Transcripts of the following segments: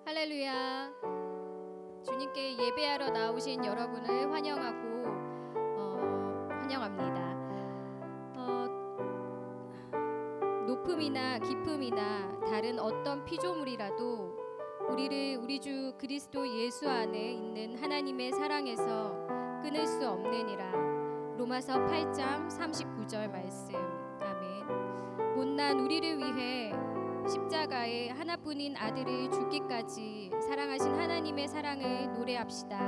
할렐루야. 주님께 예배하러 나오신 여러분을 환영합니다. 높음이나 깊음이나 다른 어떤 피조물이라도 우리를 우리 주 그리스도 예수 안에 있는 하나님의 사랑에서 끊을 수 없느니라. 로마서 8장 39절 말씀. 아멘. 못난 우리를 위해 십자가에 하나뿐인 아들을 죽기까지 사랑하신 하나님의 사랑을 노래합시다.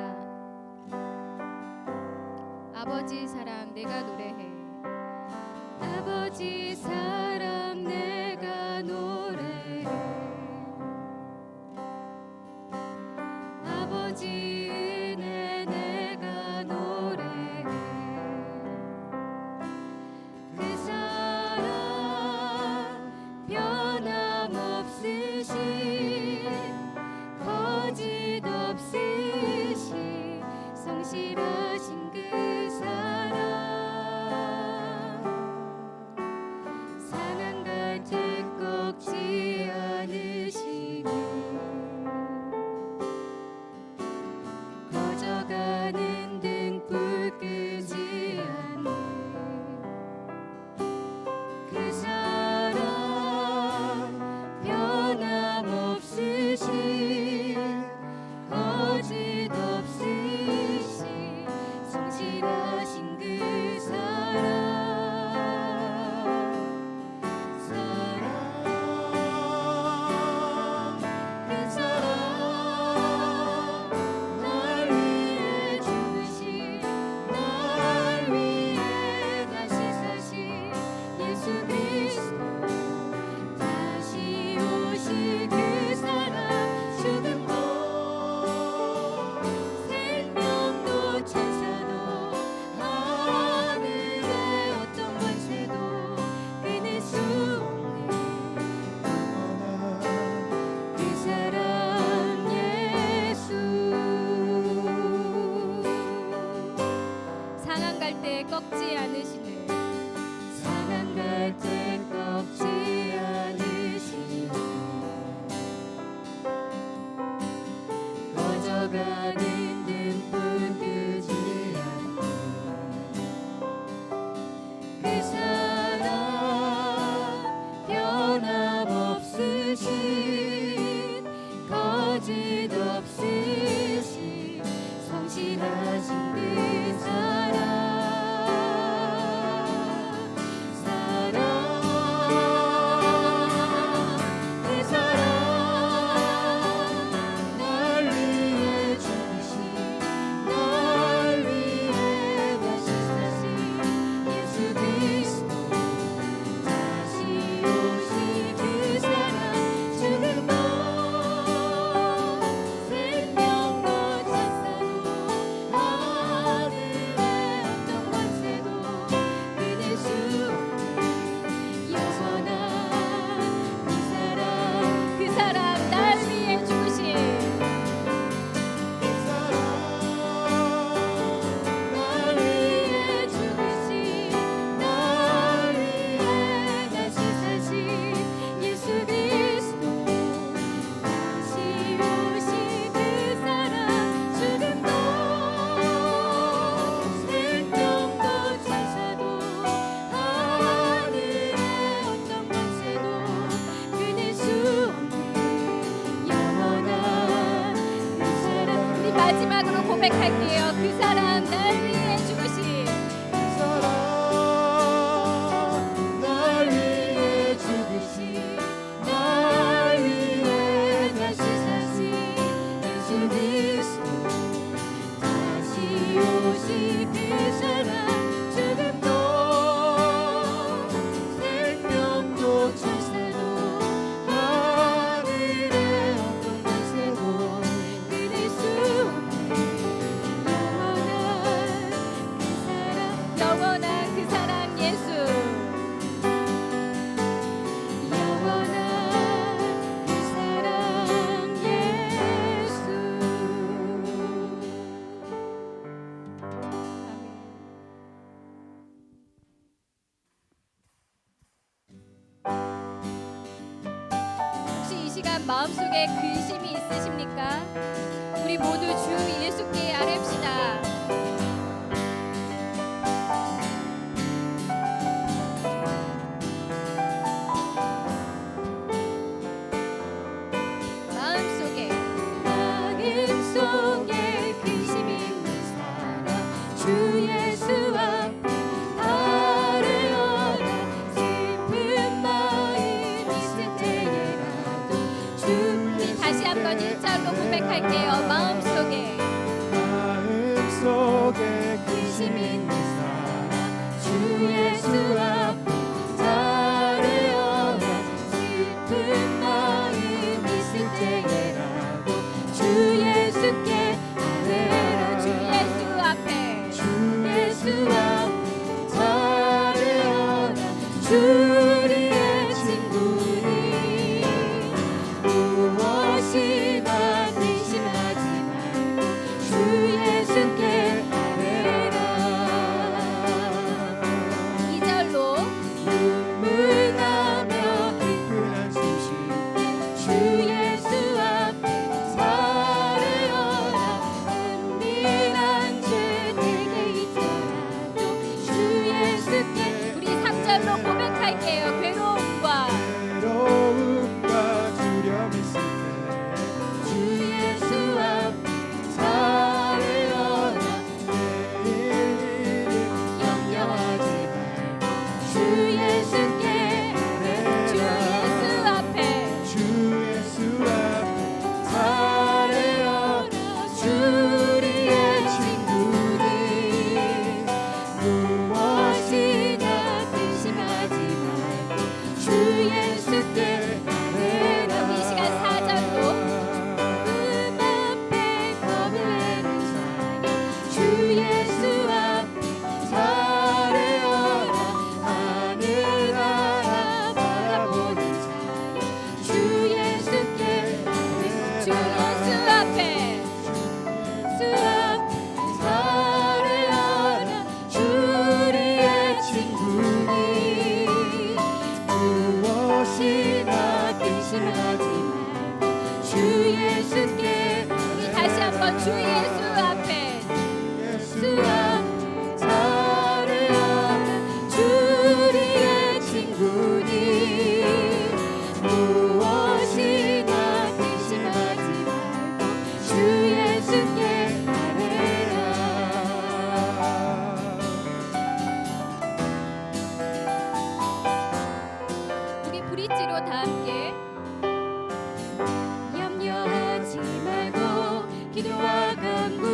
아버지 사랑 내가 노래해. 아버지 사랑 내가 노래해. 아버지 은혜 내가 노래해. 그 사랑 변함없으신 거짓 없으신 성실하신 그 사랑 상한 갈대 꺾지 않으시니 꺼져가는 등불 끄지 않는 그 사랑 변함없으신 거짓 없으신 성실하신 그 사랑 그 사랑 날 위해 죽으신 날 위해 다시 사신 예수 그리스도 다시 오실 그 사랑 죽음도 생명도 천사도 하늘의 어떤 권세도 끊을 수 없는 그 사랑 예수. 상한 갈대 꺾지 않으시는 상한 갈대 꺾지 않으시는 꺼져가는 등불 끄지 않는 그 사랑 변함없으신 거짓 없으신 성실하신 그 사랑 그 사랑 날 위해 죽으신 날 위해 다시 사신 예수 그리스도 다시 오실 그 사랑 죽음도 생명도 천사도 하늘의 어떤 권세도 끊을 수 없는 영원한 그 사랑 날 위해 죽으신 그 사랑 날 위해 죽으신 날 위해 다시 사신 예수 그리스도 다시 오실 그 사랑 죽음도 생명도 천사도 하늘의 어떤 권세도 끊을 수 없는 영원한 그 사랑. 우리 마지막으로 고백할게요. 그 사랑 날 위해 죽으신 그 사랑 날 위해 죽으신 날 위해 다시 사신 예수 그리스도 다시 오실 그 사랑 죽음도 생명도 천사도 하늘의 어떤 권세도 끊을 수 없는 영원한 근심이 있으십니까? 우리 모두 주 예수께 아뢰읍시다. 마음속에 근심이 있는 사람 주 예수 앞에 아뢰어라. 슬픈 마음 있을 때에라도 주 우리 다시 한번 1절로 고백할게요. 마음속에 근심이 있는 사람 주 예수 앞에 아뢰어라. 슬픈 마음 있을 때에라도 주 예수께 아뢰라. 주 예수 앞에 주 예수 앞에 아뢰어라. 주 우리의 친구니 무엇이나 근심하지 말고 주 예수께 아뢰라. 2절로 눈물 나며 깊은 한숨 쉴 주 예수 앞에 아뢰어라. 은밀한 죄 내게 있더라도 주 예수께 우리 3절로 고백할게요. 괴로움과 두려움 있을 때 주 예수 앞에 아뢰어라. 내일 염려하지 말고 주 예수께 주 예수 아뢰라. 앞에 주 예수 앞에 아뢰어라. 주 우리의 친구니 무엇이나 근심하지 말고 주 예수께 아뢰라. 이 시간 4절로 금 앞에 겁을 내는 자여 주 예수 앞에 아뢰어라. 하늘 나라 바라보는 자여 주 예수께 아뢰라. 주 예수 앞에 주 앞에 아뢰어라. 주 우리의 친구니 무엇이나 근심하지 말고 주 예수께 우리 다시 한번 주 예수 앞에 예수 앞에 아뢰어라. 주 우리의 친구니 무엇이나 근심하지 말고 주 예수께 아뢰라. 우리 브릿지로 다 함께 염려하지 말고 기도와 간구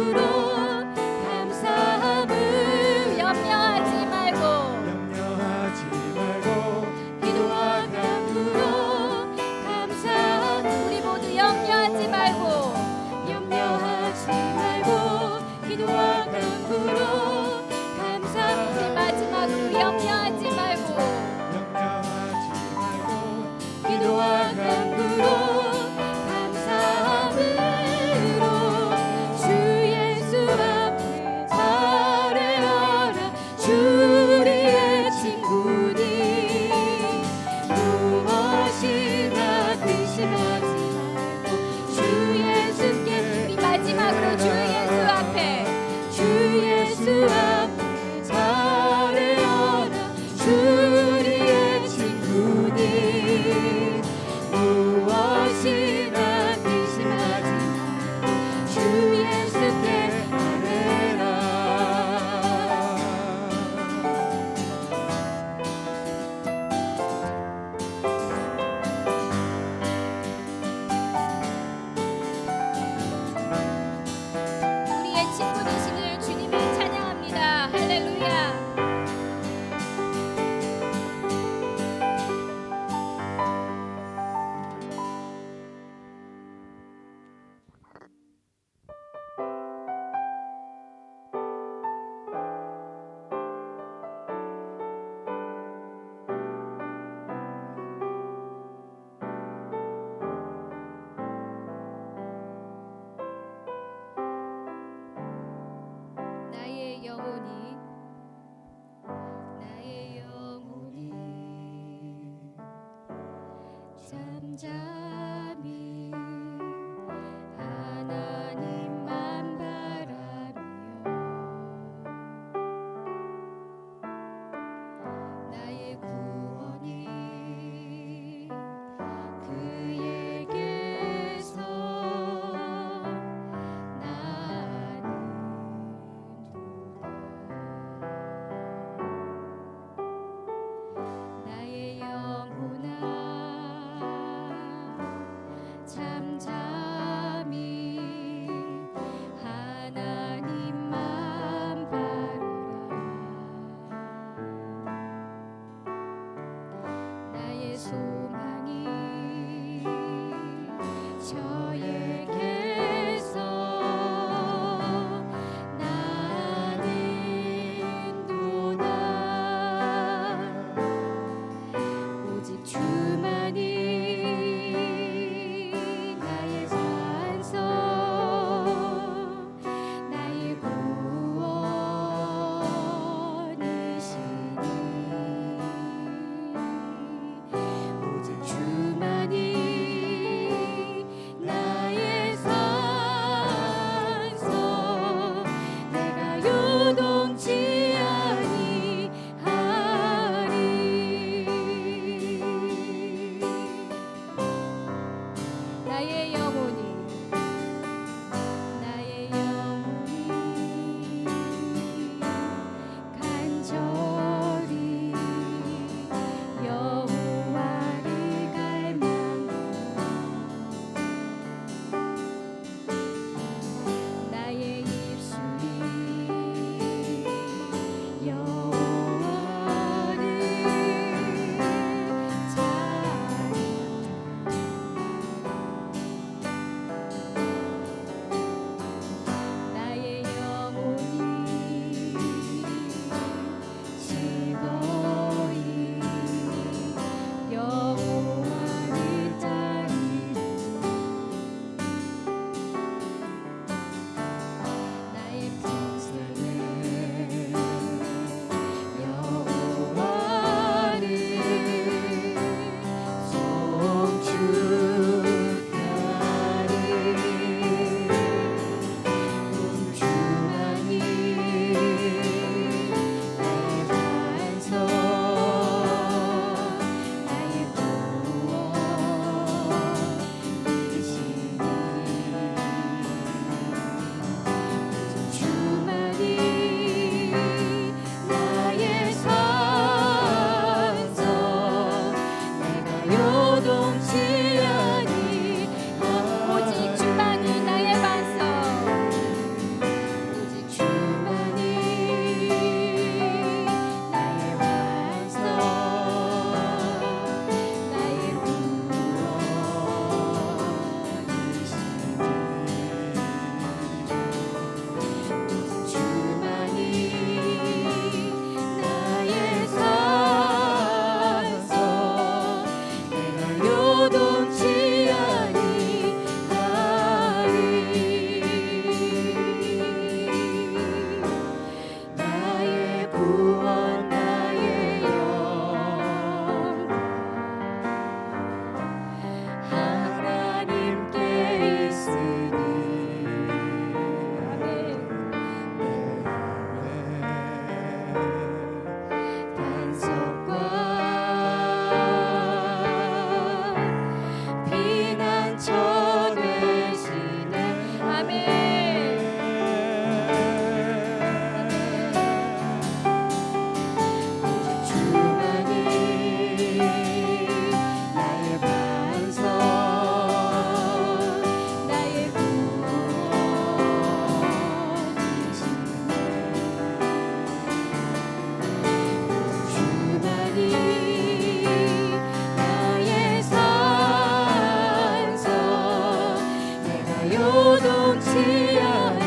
요동치하리.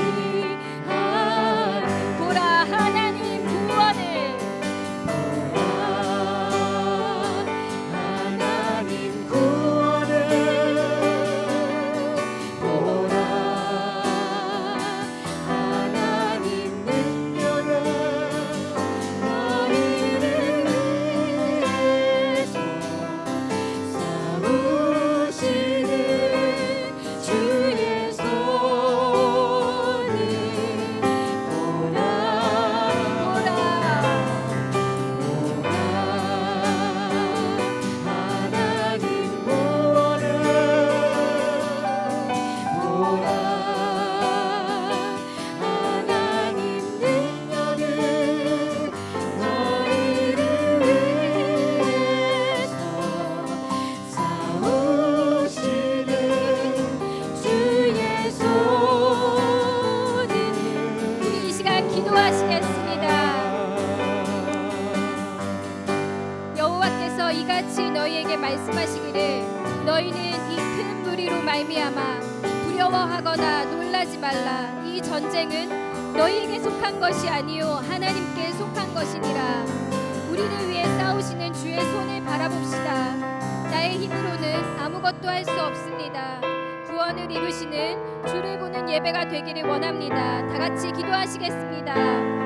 보라 하나님 구원을 하나님 구원을 보라. 하나님 능력을 너희를 위해서 싸우시는 주의 손을 보라. 하나님 구원을 보라. 하나님 능력을 너희를 위해서 싸우시는 주의 손을. 우리 이 시간 기도하시겠습니다. 여호와께서 이같이 너희에게 말씀하시기를 너희는 이 큰 무리로 말미암아 두려워하거나 놀라지 말라. 이 전쟁은 너희에게 속한 것이 아니요 하나님께 속한 것이니라. 우리를 위해 싸우시는 주의 손을 바라봅시다. 나의 힘으로는 아무것도 할 수 없습니다. 구원을 이루시는 주를 보는 예배가 되기를 원합니다. 다 같이 기도하시겠습니다.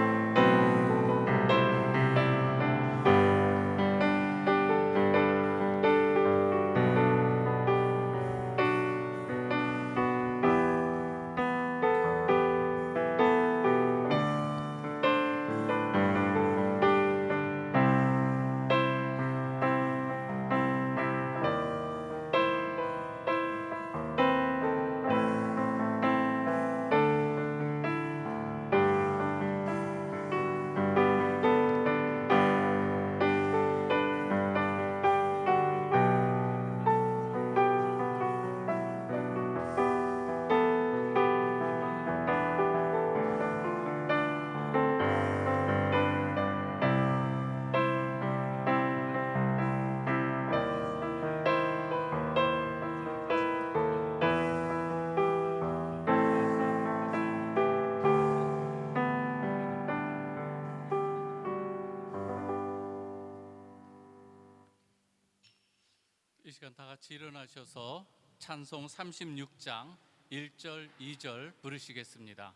이 시간 다 같이 일어나셔서 찬송 36장 1절 2절 부르시겠습니다.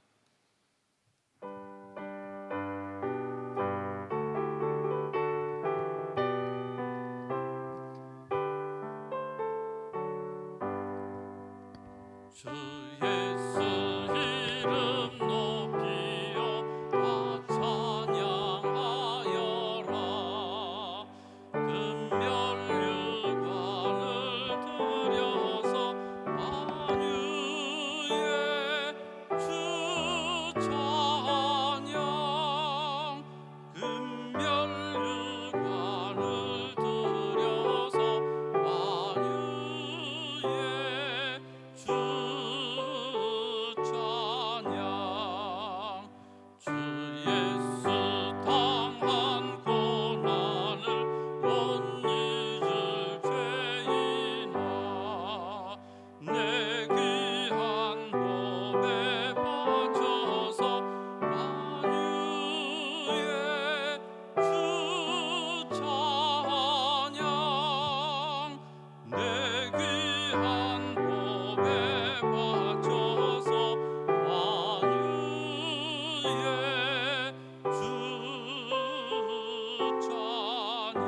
주 예수 이름 높이어 다 찬양하여라. 금멸류관을 들여서 만유의 주 찬양. 금멸류관을 들여서 만유의 주 찬양. 주 예수 당한 고난을 못 잊을 죄인아. 내 귀한 몸에 바쳐서 만유의 주 찬양. 내 귀한 몸에 바쳐서 만유의 주 찬양.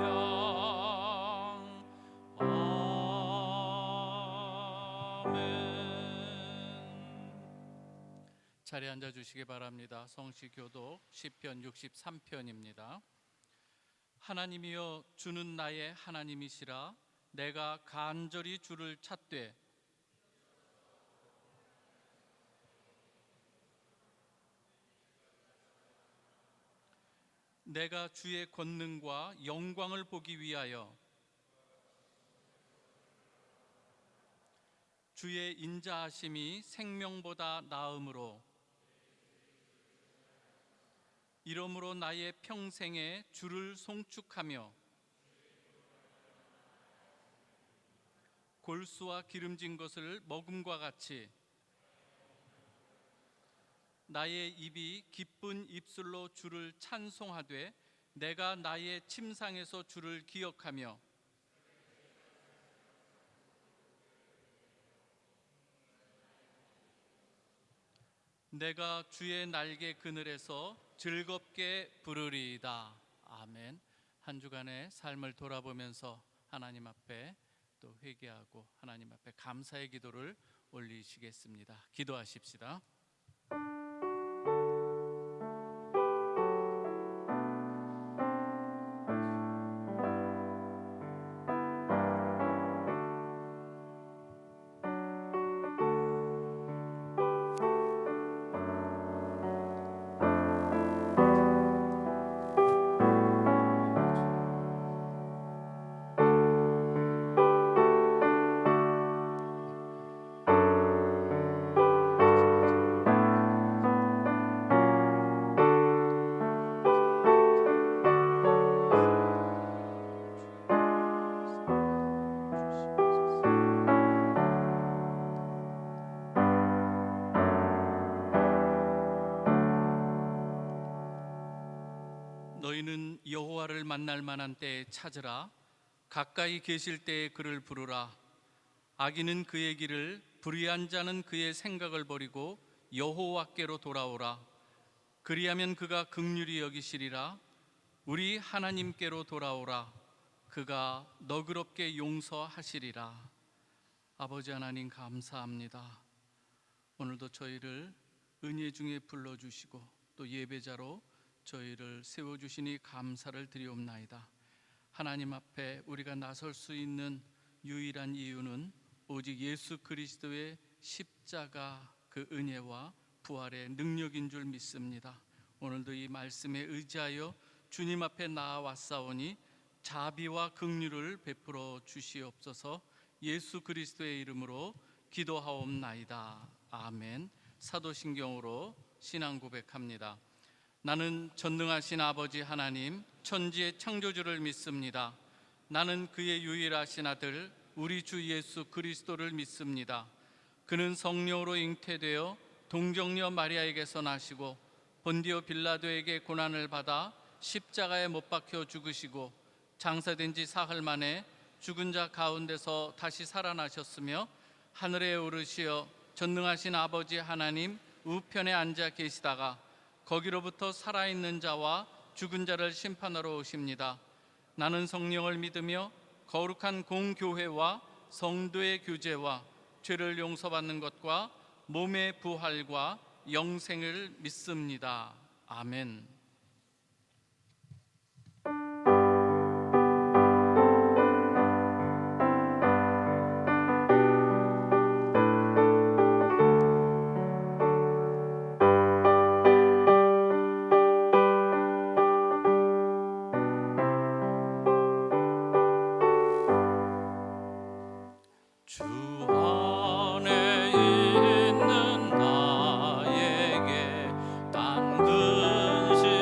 아멘. 자리에 앉아 주시기 바랍니다. 성시교독 시편 63편입니다. 하나님이여 주는 나의 하나님이시라. 내가 간절히 주를 찾되 내가 주의 권능과 영광을 보기 위하여 주의 인자하심이 생명보다 나음으로 이러므로 나의 평생에 주를 송축하며 골수와 기름진 것을 먹음과 같이 나의 입이 기쁜 입술로 주를 찬송하되 내가 나의 침상에서 주를 기억하며 내가 주의 날개 그늘에서 즐겁게 부르리이다. 아멘. 한 주간의 삶을 돌아보면서 하나님 앞에 또 회개하고 하나님 앞에 감사의 기도를 올리시겠습니다. 기도하십시다. 너희는 여호와를 만날 만한 때에 찾으라. 가까이 계실 때에 그를 부르라. 악인은 그의 길을, 불의한 자는 그의 생각을 버리고 여호와께로 돌아오라. 그리하면 그가 긍휼히 여기시리라. 우리 하나님께로 돌아오라. 그가 너그럽게 용서하시리라. 아버지 하나님 감사합니다. 오늘도 저희를 은혜 중에 불러주시고 또 예배자로 저희를 세워주시니 감사를 드리옵나이다. 하나님 앞에 우리가 나설 수 있는 유일한 이유는 오직 예수 그리스도의 십자가 그 은혜와 부활의 능력인 줄 믿습니다. 오늘도 이 말씀에 의지하여 주님 앞에 나아왔사오니 자비와 긍휼을 베풀어 주시옵소서. 예수 그리스도의 이름으로 기도하옵나이다. 아멘. 사도신경으로 신앙 고백합니다. 나는 전능하신 아버지 하나님 천지의 창조주를 믿습니다. 나는 그의 유일하신 아들 우리 주 예수 그리스도를 믿습니다. 그는 성령으로 잉태되어 동정녀 마리아에게서 나시고 본디오 빌라도에게 고난을 받아 십자가에 못 박혀 죽으시고 장사된 지 사흘 만에 죽은 자 가운데서 다시 살아나셨으며 하늘에 오르시어 전능하신 아버지 하나님 우편에 앉아 계시다가 거기로부터 살아있는 자와 죽은 자를 심판하러 오십니다. 나는 성령을 믿으며 거룩한 공교회와 성도의 교제와 죄를 용서받는 것과 몸의 부활과 영생을 믿습니다. 아멘. 주 안에 있는 나에게 딴 근심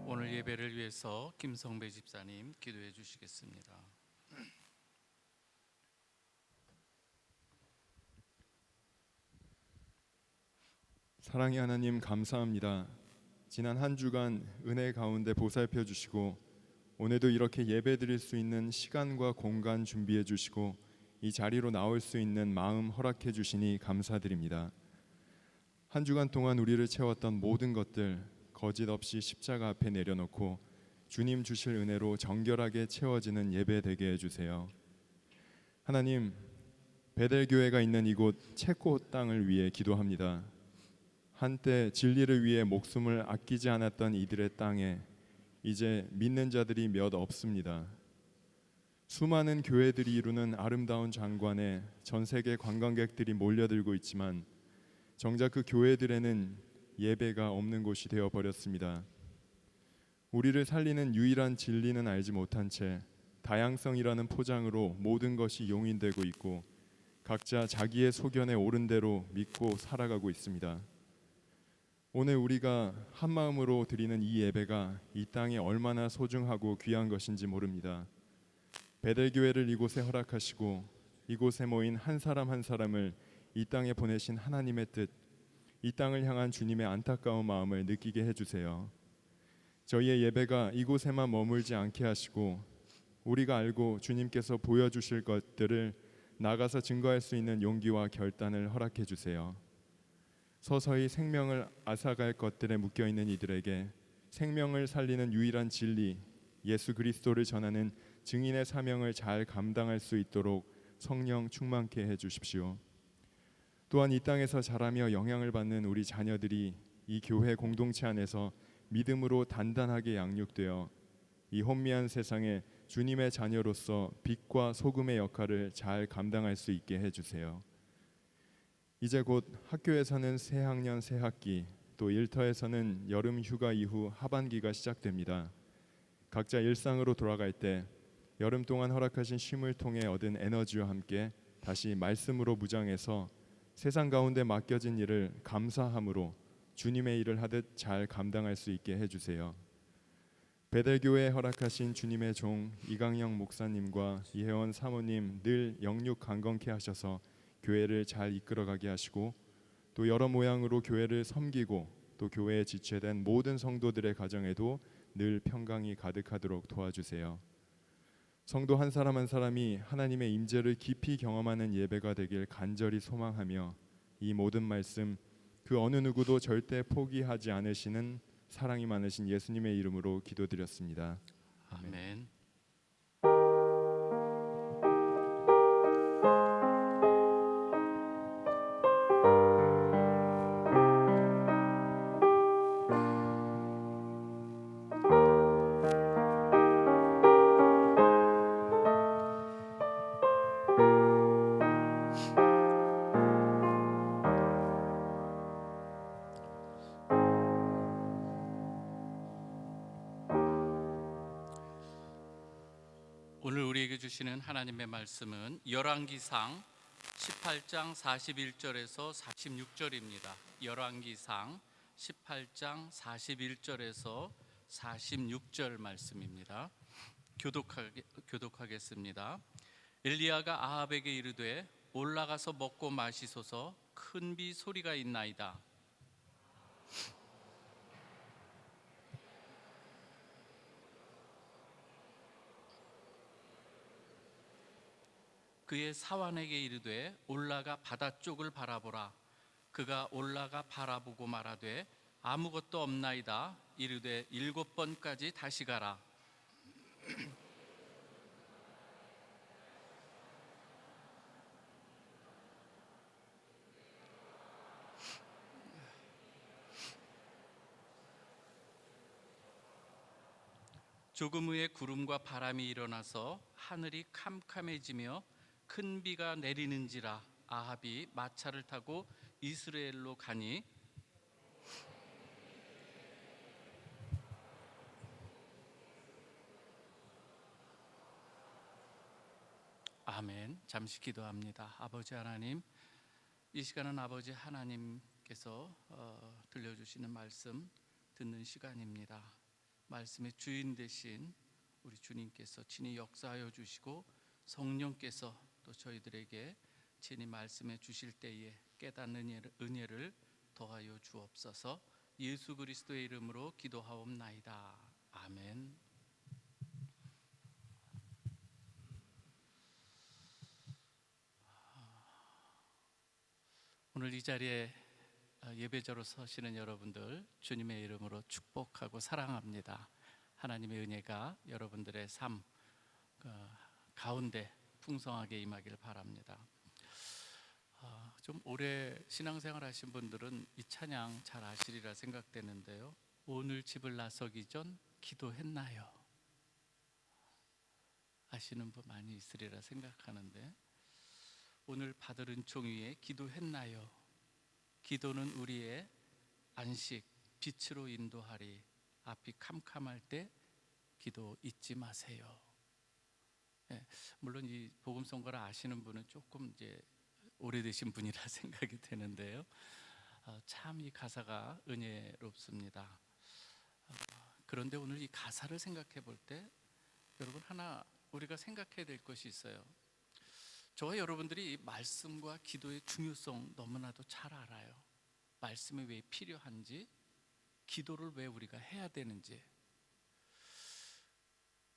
오늘 예배를 위해서 김성배 집사님 기도해 주시겠습니다. 사랑의 하나님, 감사합니다. 지난 한 주간 은혜 가운데 보살펴 주시고 오늘도 이렇게 예배 드릴 수 있는 시간과 공간 준비해 주시고 이 자리로 나올 수 있는 마음 허락해 주시니 감사드립니다. 한 주간 동안 우리를 채웠던 모든 것들 거짓 없이 십자가 앞에 내려놓고 주님 주실 은혜로 정결하게 채워지는 예배 되게 해주세요. 하나님, 베델교회가 있는 이곳 체코 땅을 위해 기도합니다. 한때 진리를 위해 목숨을 아끼지 않았던 이들의 땅에 이제 믿는 자들이 몇 없습니다. 수많은 교회들이 이루는 아름다운 장관에 전 세계 관광객들이 몰려들고 있지만 정작 그 교회들에는 예배가 없는 곳이 되어 버렸습니다. 우리를 살리는 유일한 진리는 알지 못한 채 다양성이라는 포장으로 모든 것이 용인되고 있고 각자 자기의 소견에 옳은 대로 믿고 살아가고 있습니다. 오늘 우리가 한 마음으로 드리는 이 예배가 이 땅에 얼마나 소중하고 귀한 것인지 모릅니다. 베델교회를 이곳에 허락하시고 이곳에 모인 한 사람 한 사람을 이 땅에 보내신 하나님의 뜻, 이 땅을 향한 주님의 안타까운 마음을 느끼게 해주세요. 저희의 예배가 이곳에만 머물지 않게 하시고 우리가 알고 주님께서 보여주실 것들을 나가서 증거할 수 있는 용기와 결단을 허락해 주세요. 서서히 생명을 앗아갈 것들에 묶여있는 이들에게 생명을 살리는 유일한 진리 예수 그리스도를 전하는 증인의 사명을 잘 감당할 수 있도록 성령 충만케 해주십시오. 또한 이 땅에서 자라며 영향을 받는 우리 자녀들이 이 교회 공동체 안에서 믿음으로 단단하게 양육되어 이 혼미한 세상에 주님의 자녀로서 빛과 소금의 역할을 잘 감당할 수 있게 해주세요. 이제 곧 학교에서는 새학년 새학기, 또 일터에서는 여름 휴가 이후 하반기가 시작됩니다. 각자 일상으로 돌아갈 때 여름 동안 허락하신 쉼을 통해 얻은 에너지와 함께 다시 말씀으로 무장해서 세상 가운데 맡겨진 일을 감사함으로 주님의 일을 하듯 잘 감당할 수 있게 해주세요. 베델교회에 허락하신 주님의 종 이강영 목사님과 이혜원 사모님 늘 영육 강건케 하셔서 교회를 잘 이끌어가게 하시고 또 여러 모양으로 교회를 섬기고 또 교회에 지체된 모든 성도들의 가정에도 늘 평강이 가득하도록 도와주세요. 성도 한 사람 한 사람이 하나님의 임재를 깊이 경험하는 예배가 되길 간절히 소망하며 이 모든 말씀 그 어느 누구도 절대 포기하지 않으시는 사랑이 많으신 예수님의 이름으로 기도드렸습니다. 아멘. 오늘 우리에게 주시는 하나님의 말씀은 열왕기상 18장 41절에서 46절입니다. 열왕기상 18장 41절에서 46절 말씀입니다. 교독하겠습니다. 엘리야가 아합에게 이르되 올라가서 먹고 마시소서 큰 비 소리가 있나이다. 그의 사환에게 이르되 올라가 바다 쪽을 바라보라. 그가 올라가 바라보고 말하되 아무것도 없나이다. 이르되 7번까지 다시 가라. 조금 후에 구름과 바람이 일어나서 하늘이 캄캄해지며 큰 비가 내리는지라 아합이 마차를 타고 이스라엘로 가니 아멘. 잠시 기도합니다. 아버지 하나님, 이 시간은 아버지 하나님께서 들려주시는 말씀 듣는 시간입니다. 말씀의 주인 되신 우리 주님께서 친히 역사하여 주시고 성령께서 또 저희들에게 친히 말씀해 주실 때에 깨닫는 은혜를 더하여 주옵소서. 예수 그리스도의 이름으로 기도하옵나이다. 아멘. 오늘 이 자리에 예배자로 서시는 여러분들 주님의 이름으로 축복하고 사랑합니다. 하나님의 은혜가 여러분들의 삶 가운데 풍성하게 임하길 바랍니다. 좀 오래 신앙생활 하신 분들은 이 찬양 잘 아시리라 생각되는데요. 오늘 집을 나서기 전 기도했나요? 아시는 분 많이 있으리라 생각하는데, 오늘 받을 은총 위에 기도했나요? 기도는 우리의 안식, 빛으로 인도하리. 앞이 캄캄할 때 기도 잊지 마세요. 물론 이 복음 선거를 아시는 분은 조금 이제 오래되신 분이라 생각이 되는데요. 참 이 가사가 은혜롭습니다. 그런데 오늘 이 가사를 생각해 볼 때 여러분 하나 우리가 생각해야 될 것이 있어요. 저와 여러분들이 이 말씀과 기도의 중요성 너무나도 잘 알아요. 말씀이 왜 필요한지, 기도를 왜 우리가 해야 되는지.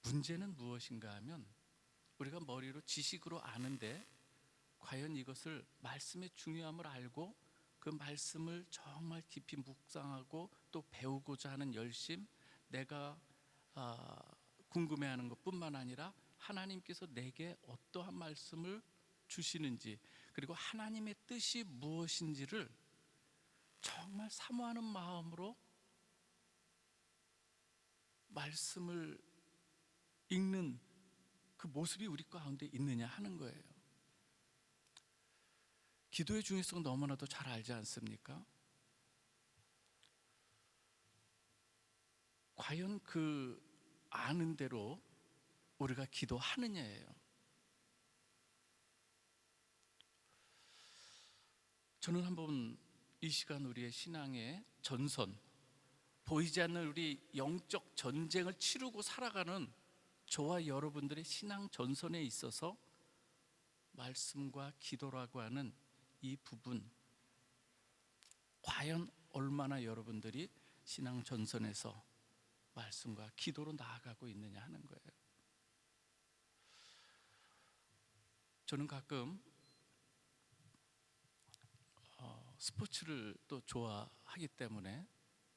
문제는 무엇인가 하면 우리가 머리로 지식으로 아는데 과연 이것을 말씀의 중요함을 알고 그 말씀을 정말 깊이 묵상하고 또 배우고자 하는 열심, 내가 궁금해하는 것뿐만 아니라 하나님께서 내게 어떠한 말씀을 주시는지, 그리고 하나님의 뜻이 무엇인지를 정말 사모하는 마음으로 말씀을 읽는 그 모습이 우리 가운데 있느냐 하는 거예요. 기도의 중요성 너무나도 잘 알지 않습니까? 과연 그 아는 대로 우리가 기도하느냐예요. 저는 한번 이 시간 우리의 신앙의 전선, 보이지 않는 우리 영적 전쟁을 치르고 살아가는 저와 여러분들의 신앙 전선에 있어서 말씀과 기도라고 하는 이 부분, 과연 얼마나 여러분들이 신앙 전선에서 말씀과 기도로 나아가고 있느냐 하는 거예요. 저는 가끔 스포츠를 또 좋아하기 때문에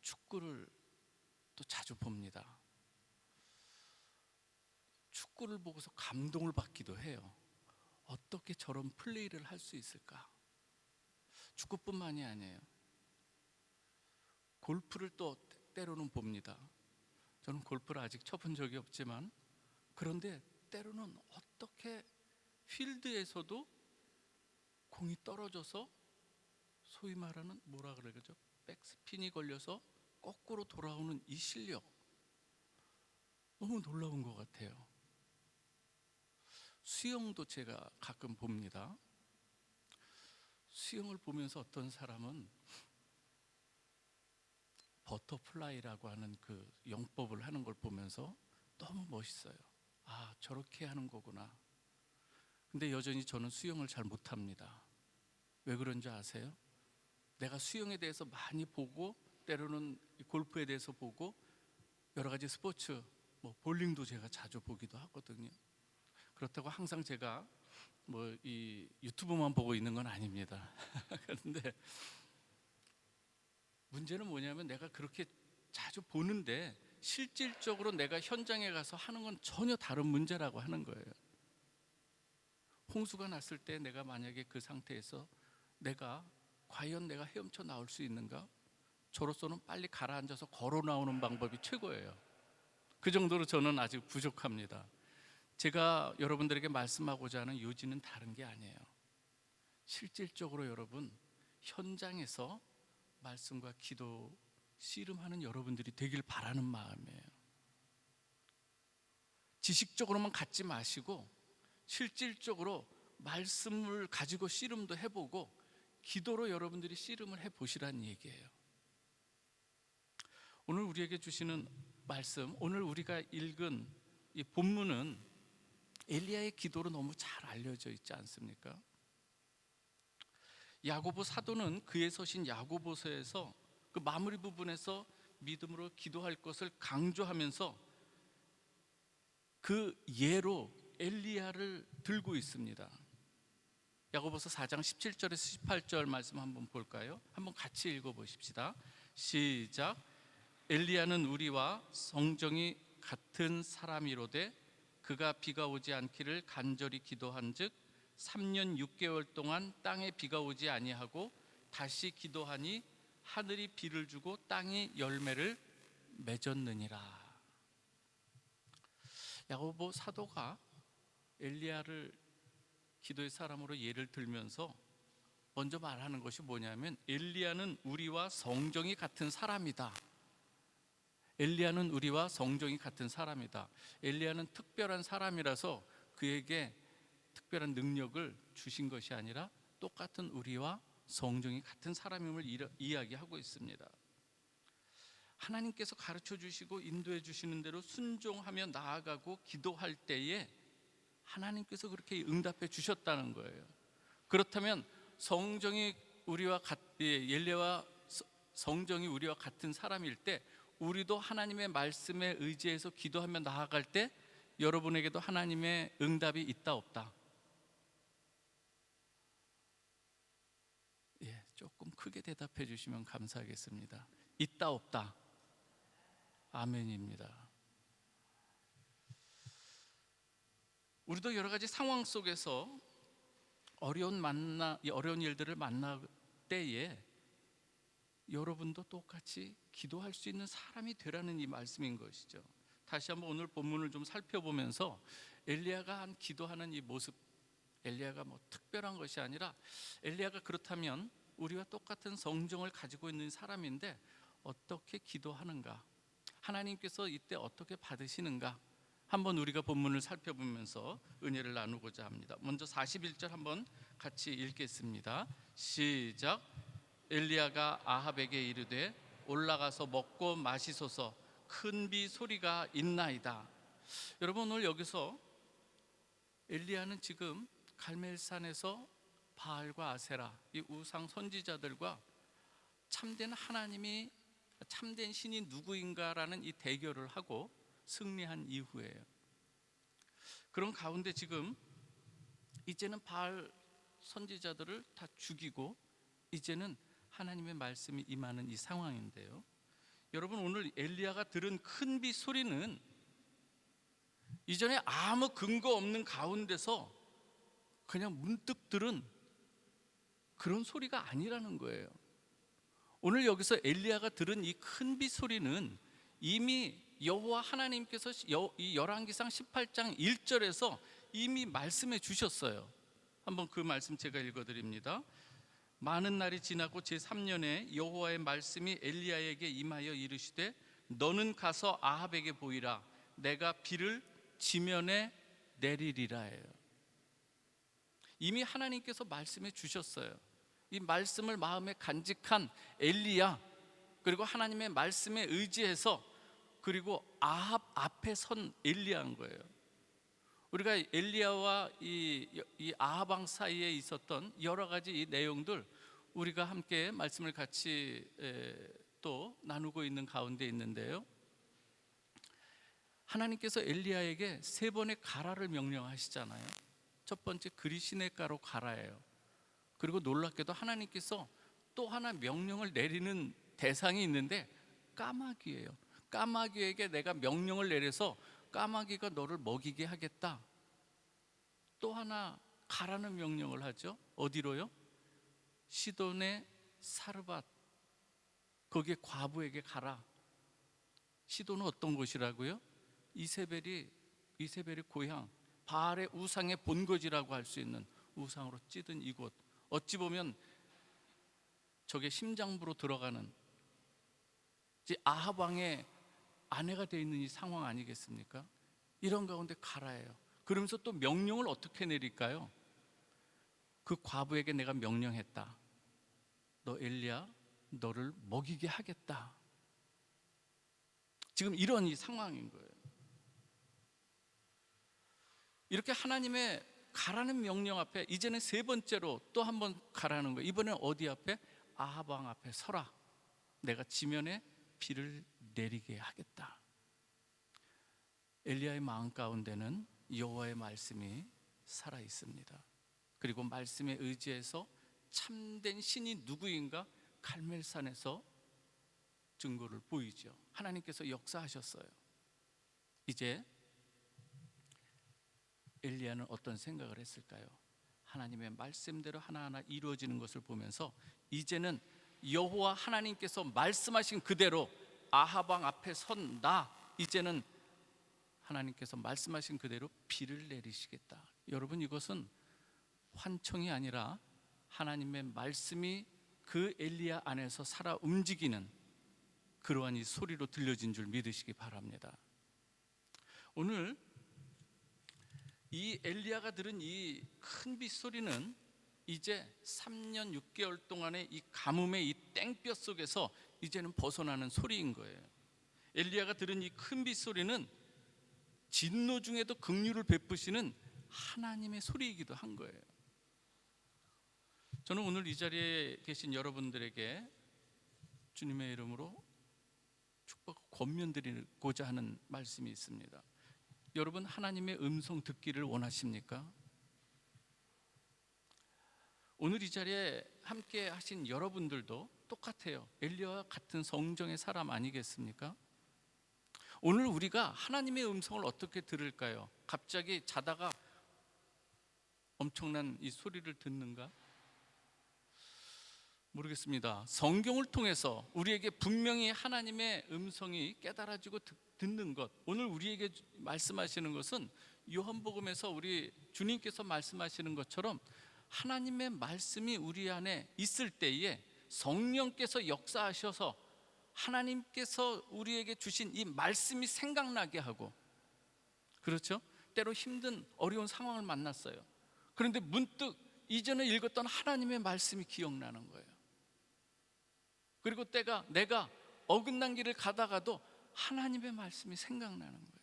축구를 또 자주 봅니다. 축구를 보고서 감동을 받기도 해요. 어떻게 저런 플레이를 할 수 있을까? 축구뿐만이 아니에요. 골프를 또 때로는 봅니다. 저는 골프를 아직 쳐본 적이 없지만, 그런데 때로는 어떻게 필드에서도 공이 떨어져서 소위 말하는 뭐라 그러죠? 백스핀이 걸려서 거꾸로 돌아오는 이 실력, 너무 놀라운 것 같아요. 수영도 제가 가끔 봅니다. 수영을 보면서 어떤 사람은 버터플라이라고 하는 그 영법을 하는 걸 보면서 너무 멋있어요. 아, 저렇게 하는 거구나. 근데 여전히 저는 수영을 잘 못합니다. 왜 그런지 아세요? 내가 수영에 대해서 많이 보고, 때로는 골프에 대해서 보고, 여러 가지 스포츠, 볼링도 제가 자주 보기도 하거든요. 그렇다고 항상 제가 이 유튜브만 보고 있는 건 아닙니다. 그런데 문제는 뭐냐면 내가 그렇게 자주 보는데 실질적으로 내가 현장에 가서 하는 건 전혀 다른 문제라고 하는 거예요. 홍수가 났을 때 내가 만약에 그 상태에서 과연 내가 헤엄쳐 나올 수 있는가? 저로서는 빨리 가라앉아서 걸어 나오는 방법이 최고예요. 그 정도로 저는 아직 부족합니다. 제가 여러분들에게 말씀하고자 하는 요지는 다른 게 아니에요. 실질적으로 여러분 현장에서 말씀과 기도 씨름하는 여러분들이 되길 바라는 마음이에요. 지식적으로만 갖지 마시고 실질적으로 말씀을 가지고 씨름도 해보고 기도로 여러분들이 씨름을 해보시라는 얘기예요. 오늘 우리에게 주시는 말씀, 오늘 우리가 읽은 이 본문은 엘리야의 기도로 너무 잘 알려져 있지 않습니까? 야고보 사도는 그의 서신 야고보서에서 그 마무리 부분에서 믿음으로 기도할 것을 강조하면서 그 예로 엘리야를 들고 있습니다. 야고보서 4장 17절에서 18절 말씀 한번 볼까요? 한번 같이 읽어보십시다. 시작. 엘리야는 우리와 성정이 같은 사람이로되 그가 비가 오지 않기를 간절히 기도한즉 3년 6개월 동안 땅에 비가 오지 아니하고 다시 기도하니 하늘이 비를 주고 땅이 열매를 맺었느니라. 야고보 사도가 엘리야를 기도의 사람으로 예를 들면서 먼저 말하는 것이 뭐냐면 엘리야는 우리와 성정이 같은 사람이다. 엘리야는 우리와 성정이 같은 사람이다. 엘리야는 특별한 사람이라서 그에게 특별한 능력을 주신 것이 아니라 똑같은 우리와 성정이 같은 사람임을 이야기하고 있습니다. 하나님께서 가르쳐 주시고 인도해 주시는 대로 순종하며 나아가고 기도할 때에 하나님께서 그렇게 응답해 주셨다는 거예요. 그렇다면 성정이 우리와 엘리야와 성정이 우리와 같은 사람일 때 우리도 하나님의 말씀에 의지해서 기도하며 나아갈 때 여러분에게도 하나님의 응답이 있다 없다? 예, 조금 크게 대답해 주시면 감사하겠습니다. 있다 없다? 아멘입니다. 우리도 여러 가지 상황 속에서 어려운 일들을 만날 때에 여러분도 똑같이 기도할 수 있는 사람이 되라는 이 말씀인 것이죠. 다시 한번 오늘 본문을 좀 살펴보면서 엘리야가 기도하는 이 모습, 엘리야가 뭐 특별한 것이 아니라 엘리야가 그렇다면 우리와 똑같은 성정을 가지고 있는 사람인데 어떻게 기도하는가, 하나님께서 이때 어떻게 받으시는가, 한번 우리가 본문을 살펴보면서 은혜를 나누고자 합니다. 먼저 41절 한번 같이 읽겠습니다. 시작. 엘리야가 아합에게 이르되 올라가서 먹고 마시소서, 큰 비 소리가 있나이다. 여러분, 오늘 여기서 엘리야는 지금 갈멜산에서 바알과 아세라, 이 우상 선지자들과 참된 하나님이, 참된 신이 누구인가라는 이 대결을 하고 승리한 이후에요. 그런 가운데 지금 이제는 바알 선지자들을 다 죽이고 이제는 하나님의 말씀이 임하는 이 상황인데요. 여러분, 오늘 엘리야가 들은 큰 비 소리는 이전에 아무 근거 없는 가운데서 그냥 문득 들은 그런 소리가 아니라는 거예요. 오늘 여기서 엘리야가 들은 이 큰 비 소리는 이미 여호와 하나님께서 이 열왕기상 18장 1절에서 이미 말씀해 주셨어요. 한번 그 말씀 제가 읽어드립니다. 많은 날이 지나고 제3년에 여호와의 말씀이 엘리야에게 임하여 이르시되 너는 가서 아합에게 보이라. 내가 비를 지면에 내리리라예요. 이미 하나님께서 말씀해 주셨어요. 이 말씀을 마음에 간직한 엘리야, 그리고 하나님의 말씀에 의지해서, 그리고 아합 앞에 선 엘리야인 거예요. 우리가 엘리야와 이 아합 왕 사이에 있었던 여러 가지 이 내용들 우리가 함께 말씀을 같이 또 나누고 있는 가운데 있는데요. 하나님께서 엘리야에게 3번의 가라를 명령하시잖아요. 첫 번째 그리시네가로 가라예요. 그리고 놀랍게도 하나님께서 또 하나 명령을 내리는 대상이 있는데 까마귀예요. 까마귀에게 내가 명령을 내려서 까마귀가 너를 먹이게 하겠다. 또 하나 가라는 명령을 하죠. 어디로요? 시돈의 사르밧, 거기에 과부에게 가라. 시돈은 어떤 곳이라고요? 이세벨의 고향 바알의 우상의 본거지라고 할 수 있는 우상으로 찌든 이곳, 어찌 보면 저게 심장부로 들어가는 아합 왕의 아내가 되어 있는 이 상황 아니겠습니까? 이런 가운데 가라예요. 그러면서 또 명령을 어떻게 내릴까요? 그 과부에게 내가 명령했다. 너 엘리야, 너를 먹이게 하겠다. 지금 이런 이 상황인 거예요. 이렇게 하나님의 가라는 명령 앞에 이제는 세 번째로 또 한 번 가라는 거예요. 이번엔 어디 앞에? 아합 왕 앞에 서라. 내가 지면에 비를 내리게 하겠다. 엘리야의 마음 가운데는 여호와의 말씀이 살아 있습니다. 그리고 말씀에 의지해서 참된 신이 누구인가 갈멜산에서 증거를 보이죠. 하나님께서 역사하셨어요. 이제 엘리야는 어떤 생각을 했을까요? 하나님의 말씀대로 하나하나 이루어지는 것을 보면서 이제는 여호와 하나님께서 말씀하신 그대로 아합 왕 앞에 선다. 이제는 하나님께서 말씀하신 그대로 비를 내리시겠다. 여러분, 이것은 환청이 아니라 하나님의 말씀이 그 엘리야 안에서 살아 움직이는 그러한 이 소리로 들려진 줄 믿으시기 바랍니다. 오늘 이 엘리야가 들은 이 큰 빗소리는 이제 3년 6개월 동안의 이 가뭄의 이 땡볕 속에서 이제는 벗어나는 소리인 거예요. 엘리야가 들은 이 큰 빗소리는 진노 중에도 긍휼을 베푸시는 하나님의 소리이기도 한 거예요. 저는 오늘 이 자리에 계신 여러분들에게 주님의 이름으로 축복 권면드리고자 하는 말씀이 있습니다. 여러분, 하나님의 음성 듣기를 원하십니까? 오늘 이 자리에 함께 하신 여러분들도 똑같아요. 엘리야와 같은 성정의 사람 아니겠습니까? 오늘 우리가 하나님의 음성을 어떻게 들을까요? 갑자기 자다가 엄청난 이 소리를 듣는가? 모르겠습니다. 성경을 통해서 우리에게 분명히 하나님의 음성이 깨달아지고 듣는 것, 오늘 우리에게 말씀하시는 것은 요한복음에서 우리 주님께서 말씀하시는 것처럼 하나님의 말씀이 우리 안에 있을 때에 성령께서 역사하셔서 하나님께서 우리에게 주신 이 말씀이 생각나게 하고, 그렇죠? 때로 힘든 어려운 상황을 만났어요. 그런데 문득 이전에 읽었던 하나님의 말씀이 기억나는 거예요. 그리고 때가 내가 어긋난 길을 가다가도 하나님의 말씀이 생각나는 거예요.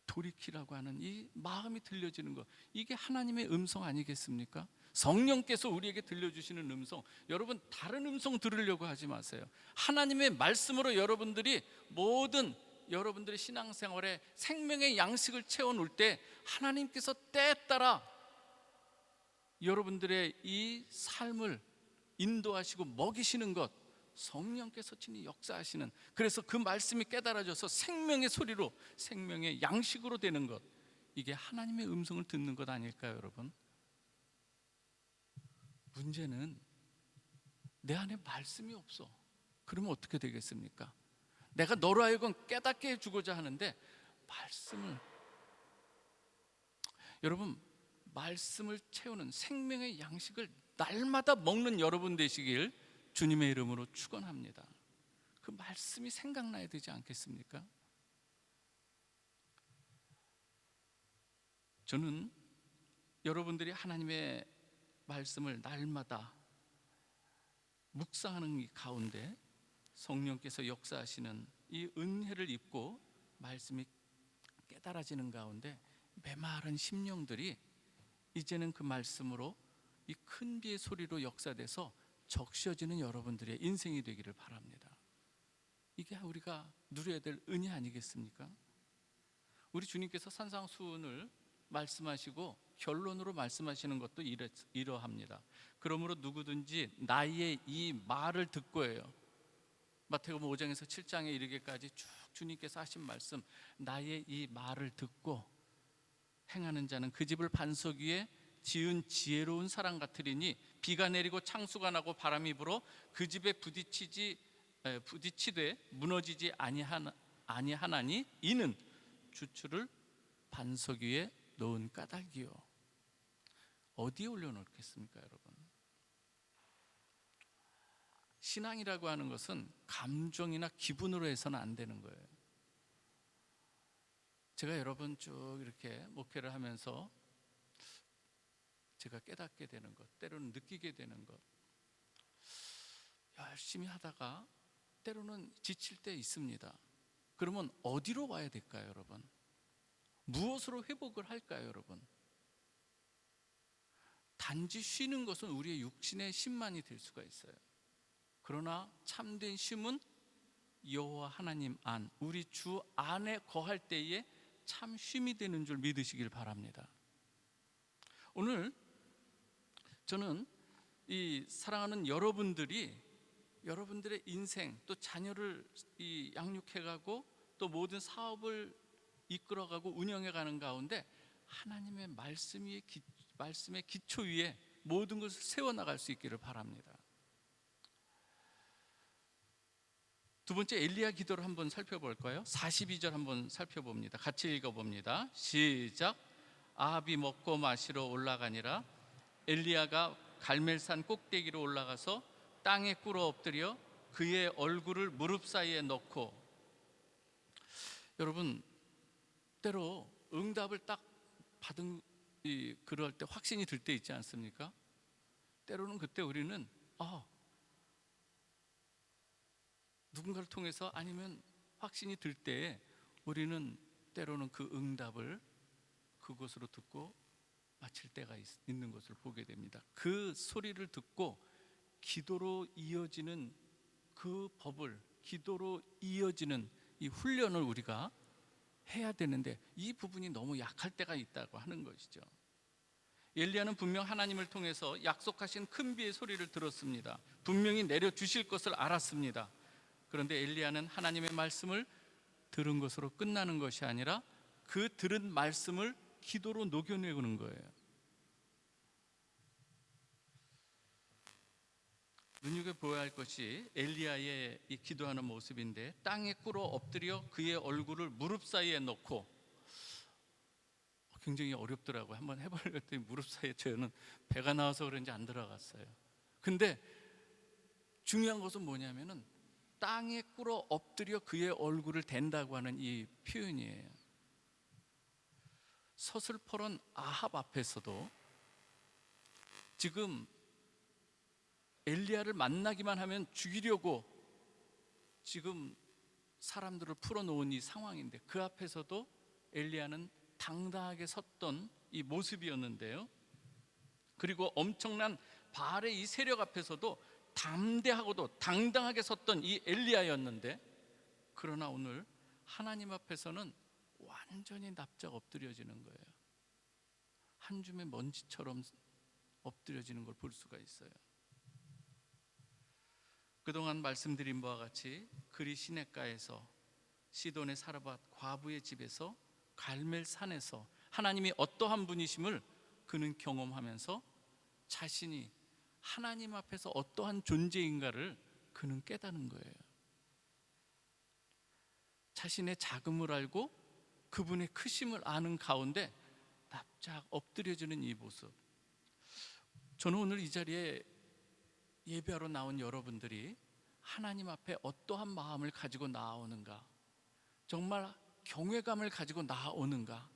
돌이키라고 하는 이 마음이 들려지는 것, 이게 하나님의 음성 아니겠습니까? 성령께서 우리에게 들려주시는 음성, 여러분 다른 음성 들으려고 하지 마세요. 하나님의 말씀으로 여러분들이 모든 여러분들의 신앙생활에 생명의 양식을 채워놓을 때 하나님께서 때에 따라 여러분들의 이 삶을 인도하시고 먹이시는 것, 성령께서 친히 역사하시는, 그래서 그 말씀이 깨달아져서 생명의 소리로 생명의 양식으로 되는 것, 이게 하나님의 음성을 듣는 것 아닐까요, 여러분? 문제는 내 안에 말씀이 없어. 그러면 어떻게 되겠습니까? 내가 너로 하여금 깨닫게 해주고자 하는데 말씀을, 여러분 말씀을 채우는 생명의 양식을 날마다 먹는 여러분 되시길 주님의 이름으로 축원합니다. 그 말씀이 생각나야 되지 않겠습니까? 저는 여러분들이 하나님의 말씀을 날마다 묵상하는 이 가운데 성령께서 역사하시는 이 은혜를 입고 말씀이 깨달아지는 가운데 메마른 심령들이 이제는 그 말씀으로 이 큰 비의 소리로 역사돼서 적셔지는 여러분들의 인생이 되기를 바랍니다. 이게 우리가 누려야 될 은혜 아니겠습니까? 우리 주님께서 산상수훈을 말씀하시고 결론으로 말씀하시는 것도 이러합니다. 그러므로 누구든지 나의 이 말을 듣고예요. 마태복음 5장에서 7장에 이르기까지 쭉 주님께서 하신 말씀, 나의 이 말을 듣고 행하는 자는 그 집을 반석 위에 지은 지혜로운 사람 같으리니 비가 내리고 창수가 나고 바람이 불어 그 집에 부딪히되 무너지지 아니하나니 이는 주추를 반석 위에 놓은 까닭이요. 어디에 올려놓겠습니까, 여러분? 신앙이라고 하는 것은 감정이나 기분으로 해서는 안 되는 거예요. 제가 여러분 쭉 이렇게 목회를 하면서 제가 깨닫게 되는 것, 때로는 느끼게 되는 것, 열심히 하다가 때로는 지칠 때 있습니다. 그러면 어디로 와야 될까요, 여러분? 무엇으로 회복을 할까요, 여러분? 단지 쉬는 것은 우리의 육신의 쉼만이 될 수가 있어요. 그러나 참된 쉼은 여호와 하나님 안, 우리 주 안에 거할 때에 참 쉼이 되는 줄 믿으시길 바랍니다. 오늘 저는 이 사랑하는 여러분들이 여러분들의 인생, 또 자녀를 양육해가고 또 모든 사업을 이끌어가고 운영해가는 가운데 하나님의 말씀의 기초 위에 모든 것을 세워나갈 수 있기를 바랍니다. 두 번째 엘리야 기도를 한번 살펴볼까요? 42절 한번 살펴봅니다. 같이 읽어봅니다. 시작. 아합이 먹고 마시러 올라가니라. 엘리야가 갈멜산 꼭대기로 올라가서 땅에 꿇어 엎드려 그의 얼굴을 무릎 사이에 넣고. 여러분, 때로 응답을 딱 받은 그럴 때 확신이 들 때 있지 않습니까? 때로는 그때 우리는 누군가를 통해서 아니면 확신이 들 때에 우리는 때로는 그 응답을 그곳으로 듣고 마칠 때가 있는 것을 보게 됩니다. 그 소리를 듣고 기도로 이어지는 그 법을, 기도로 이어지는 이 훈련을 우리가 해야 되는데 이 부분이 너무 약할 때가 있다고 하는 것이죠. 엘리야는 분명 하나님을 통해서 약속하신 큰 비의 소리를 들었습니다. 분명히 내려주실 것을 알았습니다. 그런데 엘리야는 하나님의 말씀을 들은 것으로 끝나는 것이 아니라 그 들은 말씀을 기도로 녹여내는 거예요. 눈여겨보아야 할 것이 엘리야의 이 기도하는 모습인데, 땅에 꿇어 엎드려 그의 얼굴을 무릎 사이에 넣고. 굉장히 어렵더라고요. 한번 해보려고 했더니 무릎 사이에 저는 배가 나와서 그런지 안 들어갔어요. 근데 중요한 것은 뭐냐면은 땅에 꿇어 엎드려 그의 얼굴을 댄다고 하는 이 표현이에요. 서슬퍼런 아합 앞에서도 지금 엘리야를 만나기만 하면 죽이려고 지금 사람들을 풀어놓은 이 상황인데, 그 앞에서도 엘리야는 당당하게 섰던 이 모습이었는데요. 그리고 엄청난 바알의 이 세력 앞에서도 담대하고도 당당하게 섰던 이 엘리야였는데, 그러나 오늘 하나님 앞에서는 완전히 납작 엎드려지는 거예요. 한 줌의 먼지처럼 엎드려지는 걸 볼 수가 있어요. 그동안 말씀드린 바와 같이 그리 시냇가에서, 시돈의 사르밧 과부의 집에서, 갈멜산에서 하나님이 어떠한 분이심을 그는 경험하면서 자신이 하나님 앞에서 어떠한 존재인가를 그는 깨닫는 거예요. 자신의 작음을 알고 그분의 크심을 아는 가운데 납작 엎드려지는 이 모습. 저는 오늘 이 자리에 예배하러 나온 여러분들이 하나님 앞에 어떠한 마음을 가지고 나오는가, 정말 경외감을 가지고 나오는가,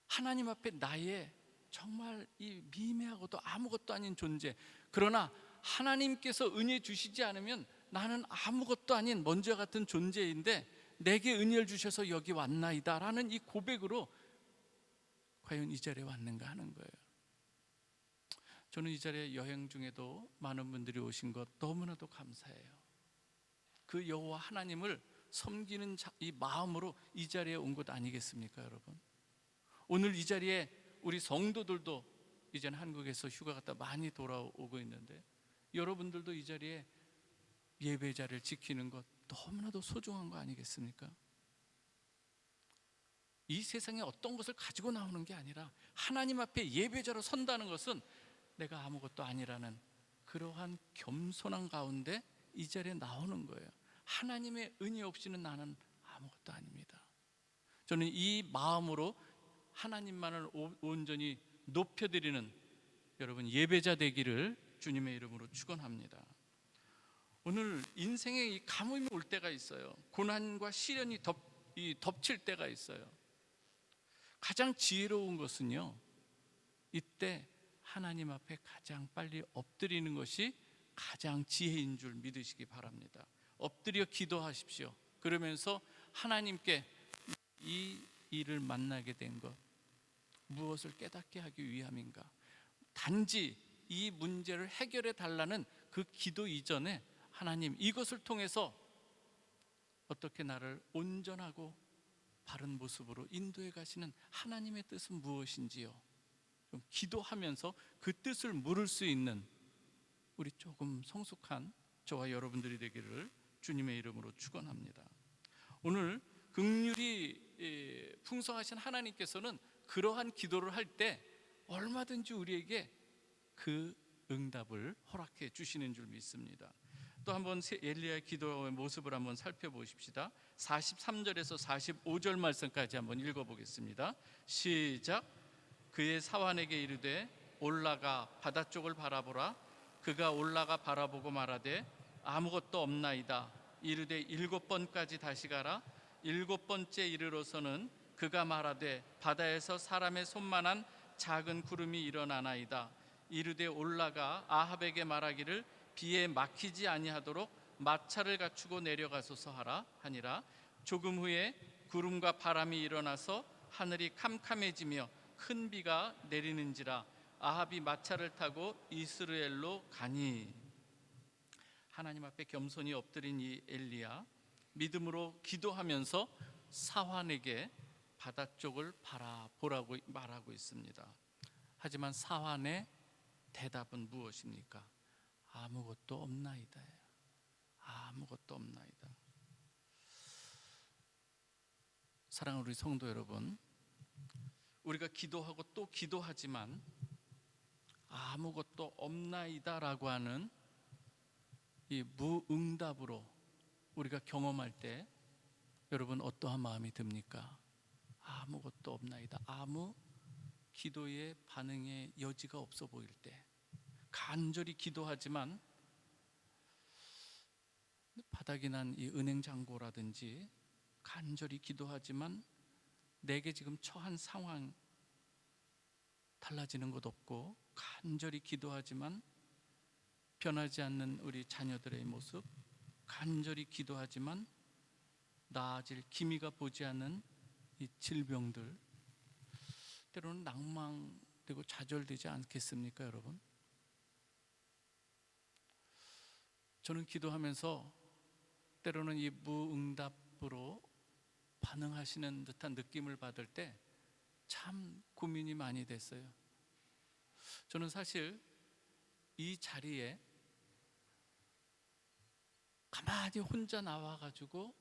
하나님 앞에 나의 정말 이 미미하고도 아무것도 아닌 존재, 그러나 하나님께서 은혜 주시지 않으면 나는 아무것도 아닌 먼지와 같은 존재인데 내게 은혜를 주셔서 여기 왔나이다 라는 이 고백으로 과연 이 자리에 왔는가 하는 거예요. 저는 이 자리에 여행 중에도 많은 분들이 오신 것 너무나도 감사해요. 그 여호와 하나님을 섬기는 이 마음으로 이 자리에 온 것 아니겠습니까, 여러분? 오늘 이 자리에 우리 성도들도 이제는 한국에서 휴가 갔다 많이 돌아오고 있는데, 여러분들도 이 자리에 예배 자리를 지키는 것 너무나도 소중한 거 아니겠습니까? 이 세상에 어떤 것을 가지고 나오는 게 아니라 하나님 앞에 예배자로 선다는 것은 내가 아무것도 아니라는 그러한 겸손한 가운데 이 자리에 나오는 거예요. 하나님의 은혜 없이는 나는 아무것도 아닙니다. 저는 이 마음으로 하나님만을 온전히 높여드리는 여러분 예배자 되기를 주님의 이름으로 축원합니다. 오늘 인생에 이 가뭄이 올 때가 있어요. 고난과 시련이 덮칠 때가 있어요. 가장 지혜로운 것은요, 이때 하나님 앞에 가장 빨리 엎드리는 것이 가장 지혜인 줄 믿으시기 바랍니다. 엎드려 기도하십시오. 그러면서 하나님께 이 일을 만나게 된 것 무엇을 깨닫게 하기 위함인가, 단지 이 문제를 해결해 달라는 그 기도 이전에 하나님, 이것을 통해서 어떻게 나를 온전하고 바른 모습으로 인도해 가시는 하나님의 뜻은 무엇인지요, 좀 기도하면서 그 뜻을 물을 수 있는 우리 조금 성숙한 저와 여러분들이 되기를 주님의 이름으로 축원합니다. 오늘 긍휼이 풍성하신 하나님께서는 그러한 기도를 할 때 얼마든지 우리에게 그 응답을 허락해 주시는 줄 믿습니다. 또 한번 엘리야의 기도의 모습을 한번 살펴보십시다. 43절에서 45절 말씀까지 한번 읽어보겠습니다. 시작. 그의 사환에게 이르되 올라가 바다 쪽을 바라보라. 그가 올라가 바라보고 말하되 아무것도 없나이다. 이르되 7번까지 다시 가라. 7번째 이르러서는 그가 말하되 바다에서 사람의 손만한 작은 구름이 일어나나이다. 이르되 올라가 아합에게 말하기를 비에 막히지 아니하도록 마차를 갖추고 내려가소서 하라 하니라. 조금 후에 구름과 바람이 일어나서 하늘이 캄캄해지며 큰 비가 내리는지라. 아합이 마차를 타고 이스라엘로 가니. 하나님 앞에 겸손히 엎드린 이 엘리야, 믿음으로 기도하면서 사환에게 바다 쪽을 바라보라고 말하고 있습니다. 하지만 사환의 대답은 무엇입니까? 아무것도 없나이다. 아무것도 없나이다. 사랑하는 우리 성도 여러분, 우리가 기도하고 또 기도하지만 아무것도 없나이다라고 하는 이 무응답으로 우리가 경험할 때 여러분 어떠한 마음이 듭니까? 아무것도 없나이다. 아무 기도의 반응의 여지가 없어 보일 때, 간절히 기도하지만 바닥이 난 이 은행 잔고라든지 간절히 기도하지만 내게 지금 처한 상황 달라지는 것 없고, 간절히 기도하지만 변하지 않는 우리 자녀들의 모습, 간절히 기도하지만 나아질 기미가 보지 않는 이 질병들, 때로는 낭망되고 좌절되지 않겠습니까, 여러분? 저는 기도하면서 때로는 이 무응답으로 반응하시는 듯한 느낌을 받을 때 참 고민이 많이 됐어요. 저는 사실 이 자리에 가만히 혼자 나와가지고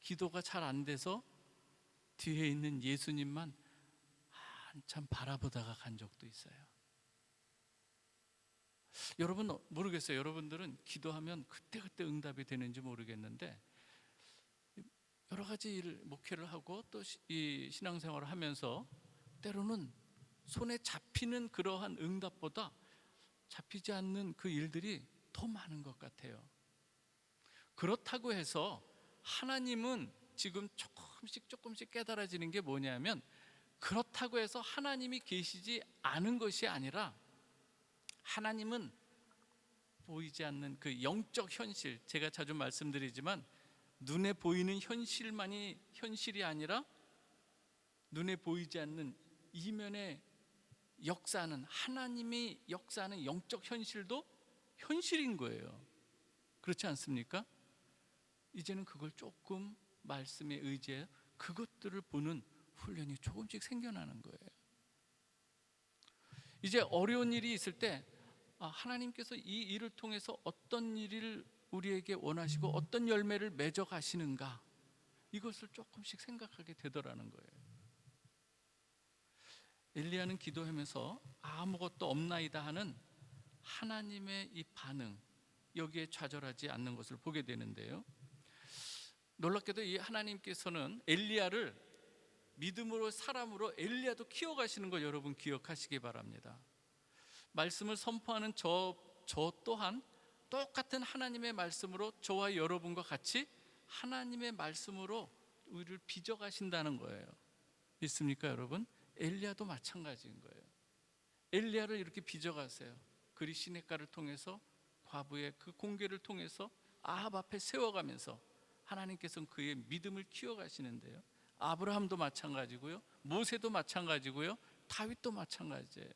기도가 잘 안 돼서 뒤에 있는 예수님만 한참 바라보다가 간 적도 있어요. 여러분 모르겠어요. 여러분들은 기도하면 그때그때 응답이 되는지 모르겠는데, 여러 가지 일을 목회를 하고 또 이 신앙생활을 하면서 때로는 손에 잡히는 그러한 응답보다 잡히지 않는 그 일들이 더 많은 것 같아요. 그렇다고 해서 하나님은 지금 조금씩 깨달아지는 게 뭐냐면, 그렇다고 해서 하나님이 계시지 않은 것이 아니라 하나님은 보이지 않는 그 영적 현실, 제가 자주 말씀드리지만 눈에 보이는 현실만이 현실이 아니라 눈에 보이지 않는 이면의 역사는, 하나님이 역사하는 영적 현실도 현실인 거예요. 그렇지 않습니까? 이제는 그걸 조금 말씀에 의지해 그것들을 보는 훈련이 조금씩 생겨나는 거예요. 이제 어려운 일이 있을 때 하나님께서 이 일을 통해서 어떤 일을 우리에게 원하시고 어떤 열매를 맺어 가시는가, 이것을 조금씩 생각하게 되더라는 거예요. 엘리야는 기도하면서 아무것도 없나이다 하는 하나님의 이 반응, 여기에 좌절하지 않는 것을 보게 되는데요. 놀랍게도 이 하나님께서는 엘리야를 믿음으로 사람으로 엘리야도 키워가시는 거 여러분 기억하시기 바랍니다. 말씀을 선포하는 저 또한 똑같은 하나님의 말씀으로 저와 여러분과 같이 하나님의 말씀으로 우리를 빚어가신다는 거예요. 믿습니까 여러분? 엘리야도 마찬가지인 거예요. 엘리야를 이렇게 빚어가세요. 그리 시냇가를 통해서 과부의 그 공개를 통해서 아합 앞에 세워가면서 하나님께서는 그의 믿음을 키워가시는데요. 아브라함도 마찬가지고요, 모세도 마찬가지고요, 다윗도 마찬가지예요.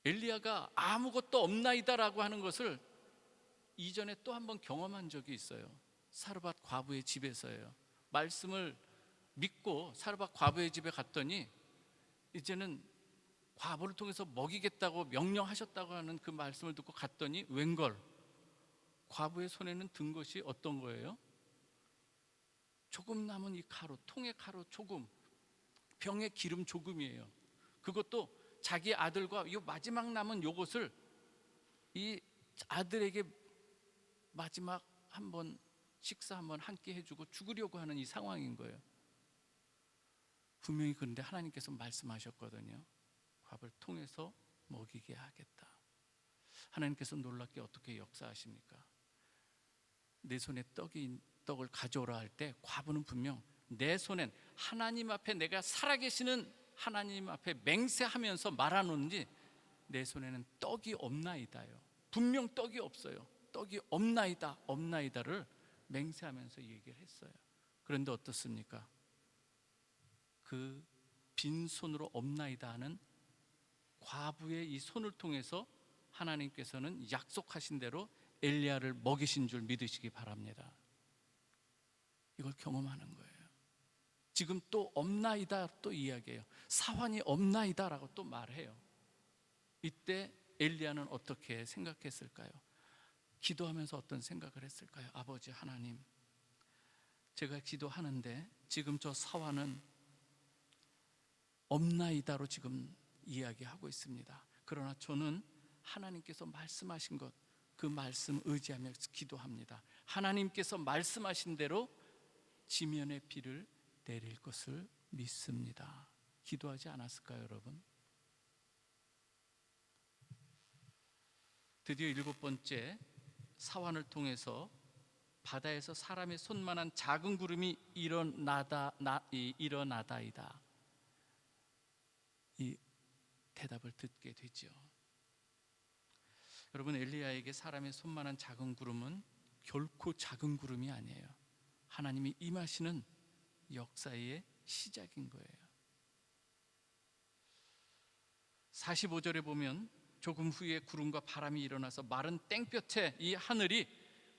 엘리야가 아무것도 없나이다라고 하는 것을 이전에 또 한 번 경험한 적이 있어요. 사르밧 과부의 집에서예요. 말씀을 믿고 사르밧 과부의 집에 갔더니 이제는 과부를 통해서 먹이겠다고 명령하셨다고 하는 그 말씀을 듣고 갔더니 웬걸 과부의 손에는 든 것이 어떤 거예요? 조금 남은 이 가루, 통의 가루 조금, 병의 기름 조금이에요. 그것도 자기 아들과 이 마지막 남은 요것을 이 아들에게 마지막 한번 식사 한번 한 끼 해주고 죽으려고 하는 이 상황인 거예요. 분명히 그런데 하나님께서 말씀하셨거든요. 밥을 통해서 먹이게 하겠다. 하나님께서 놀랍게 어떻게 역사하십니까? 내 손에 떡을 가져오라 할 때 과부는 분명 내 손엔 하나님 앞에 내가 살아계시는 하나님 앞에 맹세하면서 말하노니 내 손에는 떡이 없나이다요. 분명 떡이 없어요. 떡이 없나이다, 없나이다를 맹세하면서 얘기를 했어요. 그런데 어떻습니까? 그 빈손으로 없나이다 하는 과부의 이 손을 통해서 하나님께서는 약속하신 대로 엘리야를 먹이신 줄 믿으시기 바랍니다. 이걸 경험하는 거예요. 지금 또 없나이다 또 이야기해요. 사환이 없나이다라고 또 말해요. 이때 엘리야는 어떻게 생각했을까요? 기도하면서 어떤 생각을 했을까요? 아버지 하나님, 제가 기도하는데 지금 저 사환은 없나이다로 지금 이야기하고 있습니다. 그러나 저는 하나님께서 말씀하신 것, 그 말씀 의지하며 기도합니다. 하나님께서 말씀하신 대로 지면의 비를 내릴 것을 믿습니다. 기도하지 않았을까요, 여러분? 드디어 7번째 사환을 통해서 바다에서 사람의 손만한 작은 구름이 일어나다이다. 이 대답을 듣게 되죠. 여러분, 엘리야에게 사람의 손만한 작은 구름은 결코 작은 구름이 아니에요. 하나님이 임하시는 역사의 시작인 거예요. 45절에 보면 조금 후에 구름과 바람이 일어나서 마른 땡볕에 이 하늘이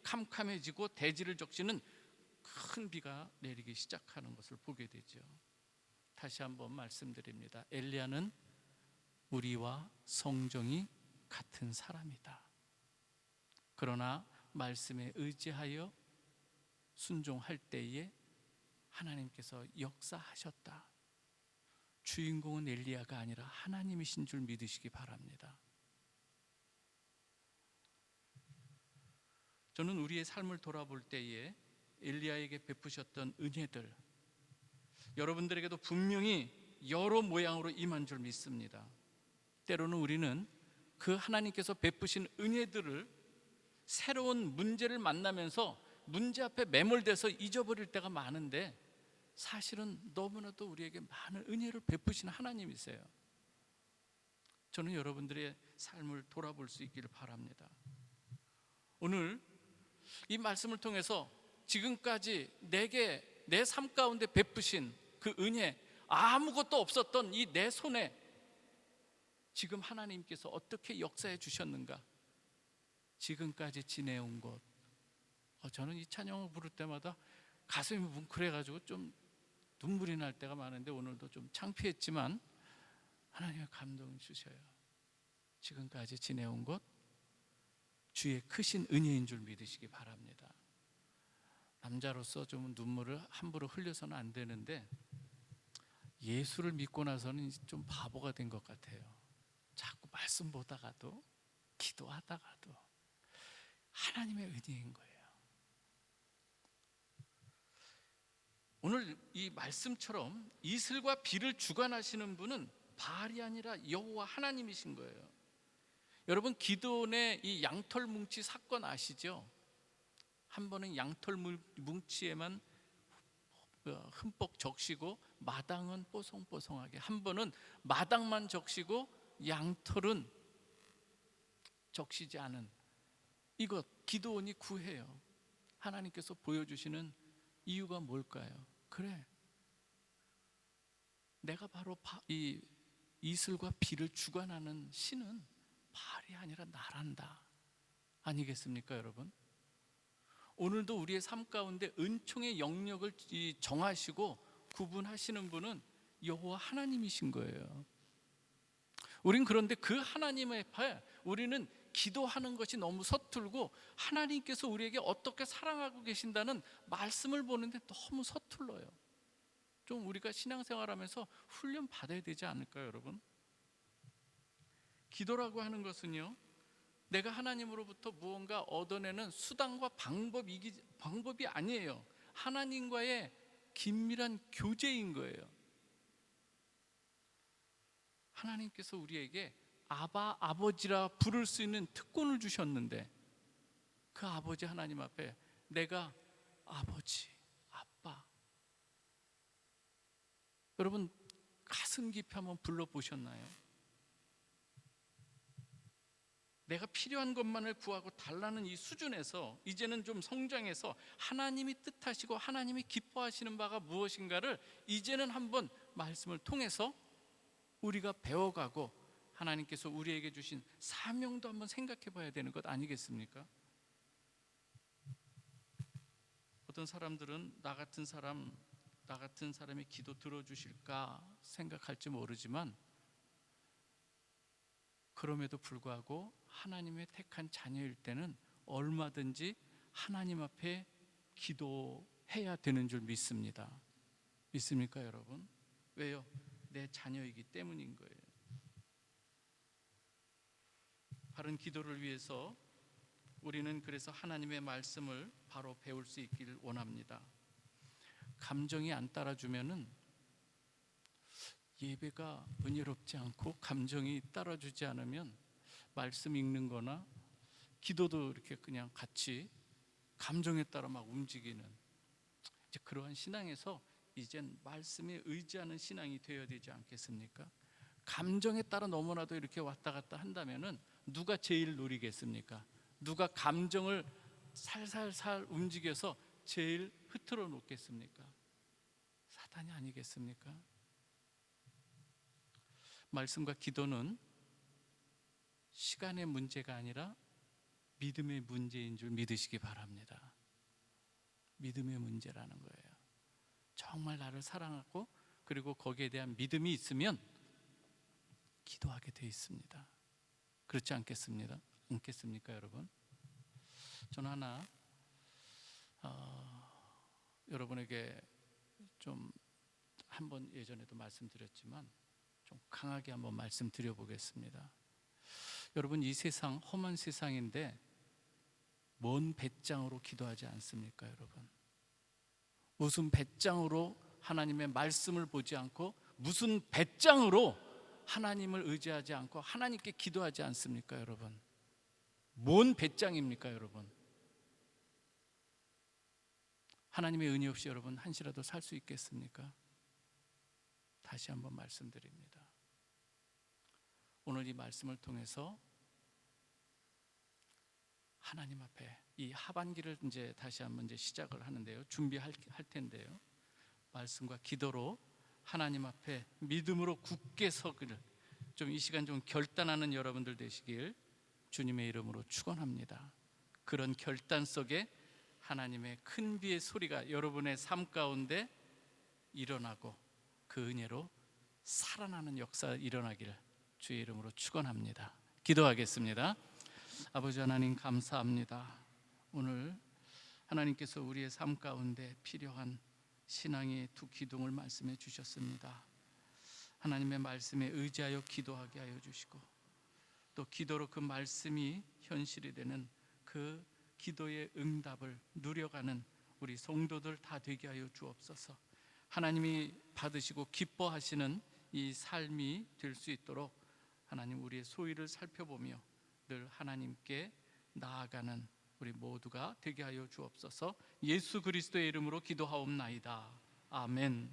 캄캄해지고 대지를 적시는 큰 비가 내리기 시작하는 것을 보게 되죠. 다시 한번 말씀드립니다. 엘리야는 우리와 성정이 같은 사람이다. 그러나 말씀에 의지하여 순종할 때에 하나님께서 역사하셨다. 주인공은 엘리야가 아니라 하나님이신 줄 믿으시기 바랍니다. 저는 우리의 삶을 돌아볼 때에 엘리야에게 베푸셨던 은혜들, 여러분들에게도 분명히 여러 모양으로 임한 줄 믿습니다. 때로는 우리는 그 하나님께서 베푸신 은혜들을 새로운 문제를 만나면서 문제 앞에 매몰돼서 잊어버릴 때가 많은데, 사실은 너무나도 우리에게 많은 은혜를 베푸신 하나님이세요. 저는 여러분들의 삶을 돌아볼 수 있기를 바랍니다. 오늘 이 말씀을 통해서 지금까지 내게 내 삶 가운데 베푸신 그 은혜, 아무것도 없었던 이 내 손에 지금 하나님께서 어떻게 역사해 주셨는가, 지금까지 지내온 것, 저는 이 찬양을 부를 때마다 가슴이 뭉클해가지고 좀 눈물이 날 때가 많은데, 오늘도 좀 창피했지만 하나님의 감동을 주셔요. 지금까지 지내온 것 주의 크신 은혜인 줄 믿으시기 바랍니다. 남자로서 좀 눈물을 함부로 흘려서는 안 되는데, 예수를 믿고 나서는 좀 바보가 된 것 같아요. 자꾸 말씀 보다가도 기도하다가도 하나님의 은혜인 거예요. 오늘 이 말씀처럼 이슬과 비를 주관하시는 분은 바알이 아니라 여호와 하나님이신 거예요. 여러분, 기드온의 이 양털 뭉치 사건 아시죠? 한 번은 양털 뭉치에만 흠뻑 적시고 마당은 뽀송뽀송하게, 한 번은 마당만 적시고 양털은 적시지 않은 이것, 기드온이 구해요. 하나님께서 보여주시는 이유가 뭘까요? 그래, 내가 바로 이 이슬과 비를 주관하는 신은 바알이 아니라 나란다, 아니겠습니까 여러분? 오늘도 우리의 삶 가운데 은총의 영역을 정하시고 구분하시는 분은 여호와 하나님이신 거예요. 우린 그런데 그 하나님 앞에 우리는 기도하는 것이 너무 서툴고, 하나님께서 우리에게 어떻게 사랑하고 계신다는 말씀을 보는데 너무 서툴러요. 좀 우리가 신앙생활하면서 훈련 받아야 되지 않을까요 여러분? 기도라고 하는 것은요, 내가 하나님으로부터 무언가 얻어내는 수단과 방법이 아니에요. 하나님과의 긴밀한 교제인 거예요. 하나님께서 우리에게 아바, 아버지라 부를 수 있는 특권을 주셨는데, 그 아버지 하나님 앞에 내가 아버지, 아빠, 여러분 가슴 깊이 한번 불러보셨나요? 내가 필요한 것만을 구하고 달라는 이 수준에서 이제는 좀 성장해서 하나님이 뜻하시고 하나님이 기뻐하시는 바가 무엇인가를 이제는 한번 말씀을 통해서 우리가 배워가고, 하나님께서 우리에게 주신 사명도 한번 생각해 봐야 되는 것 아니겠습니까? 어떤 사람들은 나 같은 사람이 기도 들어주실까 생각할지 모르지만, 그럼에도 불구하고 하나님의 택한 자녀일 때는 얼마든지 하나님 앞에 기도해야 되는 줄 믿습니다. 믿습니까 여러분? 왜요? 내 자녀이기 때문인 거예요. 바른 기도를 위해서 우리는 그래서 하나님의 말씀을 바로 배울 수 있기를 원합니다. 감정이 안 따라주면은 예배가 은혜롭지 않고, 감정이 따라주지 않으면 말씀 읽는 거나 기도도 이렇게 그냥 같이 감정에 따라 막 움직이는, 이제 그러한 신앙에서 이젠 말씀에 의지하는 신앙이 되어야 되지 않겠습니까? 감정에 따라 너무나도 이렇게 왔다 갔다 한다면은 누가 제일 노리겠습니까? 누가 감정을 살살살 움직여서 제일 흐트러 놓겠습니까? 사단이 아니겠습니까? 말씀과 기도는 시간의 문제가 아니라 믿음의 문제인 줄 믿으시기 바랍니다. 믿음의 문제라는 거예요. 정말 나를 사랑하고 그리고 거기에 대한 믿음이 있으면 기도하게 돼 있습니다. 그렇지 않겠습니까 여러분? 저는 하나 여러분에게 좀 한번 예전에도 말씀드렸지만 좀 강하게 한번 말씀드려 보겠습니다. 여러분, 이 세상 험한 세상인데 먼 배짱으로 기도하지 않습니까 여러분? 무슨 배짱으로 하나님의 말씀을 보지 않고, 무슨 배짱으로 하나님을 의지하지 않고 하나님께 기도하지 않습니까 여러분? 뭔 배짱입니까 여러분? 하나님의 은혜 없이 여러분 한시라도 살 수 있겠습니까? 다시 한번 말씀드립니다. 오늘 이 말씀을 통해서 하나님 앞에 이 하반기를 이제 다시 한번 이제 시작을 하는데요, 준비할 텐데요, 말씀과 기도로 하나님 앞에 믿음으로 굳게 서기를 좀 이 시간 좀 결단하는 여러분들 되시길 주님의 이름으로 축원합니다. 그런 결단 속에 하나님의 큰 비의 소리가 여러분의 삶 가운데 일어나고 그 은혜로 살아나는 역사 일어나기를 주의 이름으로 축원합니다. 기도하겠습니다. 아버지 하나님, 감사합니다. 오늘 하나님께서 우리의 삶 가운데 필요한 신앙의 두 기둥을 말씀해 주셨습니다. 하나님의 말씀에 의지하여 기도하게 하여 주시고, 또 기도로 그 말씀이 현실이 되는 그 기도의 응답을 누려가는 우리 성도들 다 되게 하여 주옵소서. 하나님이 받으시고 기뻐하시는 이 삶이 될 수 있도록 하나님 우리의 소위를 살펴보며 늘 하나님께 나아가는 우리 모두가 되게 하여 주옵소서. 예수 그리스도의 이름으로 기도하옵나이다. 아멘.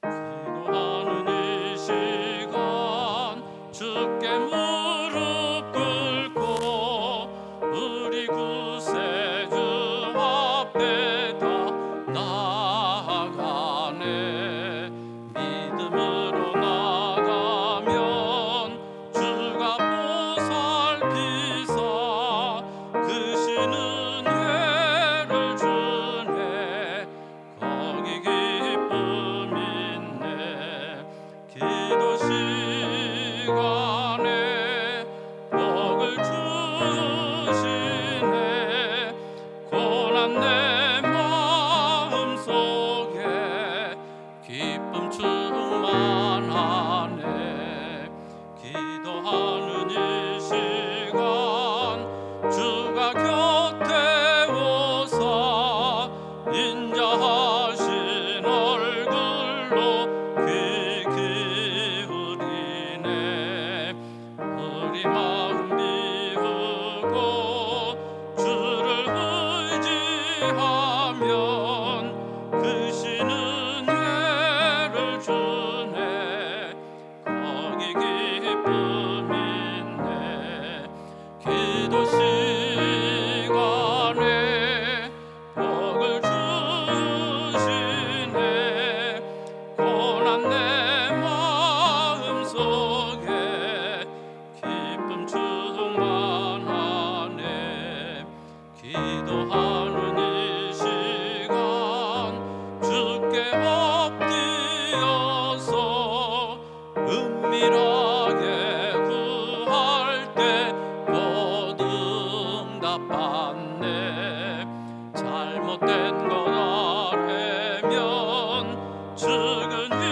기도하는 이 시간 주께 무릎 꿇고 우리 구세주 앞에 다 나아가네. 믿음으로 나가면 주가 보살피사 크시는 예를 주네. 거기 기쁨 있네. 기도 시간에 복을 주시네. 고난 내 마음 속에 기쁨 충만하네. 기도하는 이 시간 주가 곁에 오사 인자하신 얼굴로 귀 기울이네. 우리 마음 비우고 주를 의지하면 크시는 예를 주네. 거기 기쁨 있네. 기도 시간에 복을 주시네. 고난 내 마음 속에 기쁨 충만하네. 기도하는 이 시간 주께 엎드려서 은밀하게 구할 때 곧 응답받네. 잘못된 것 아뢰면 측은히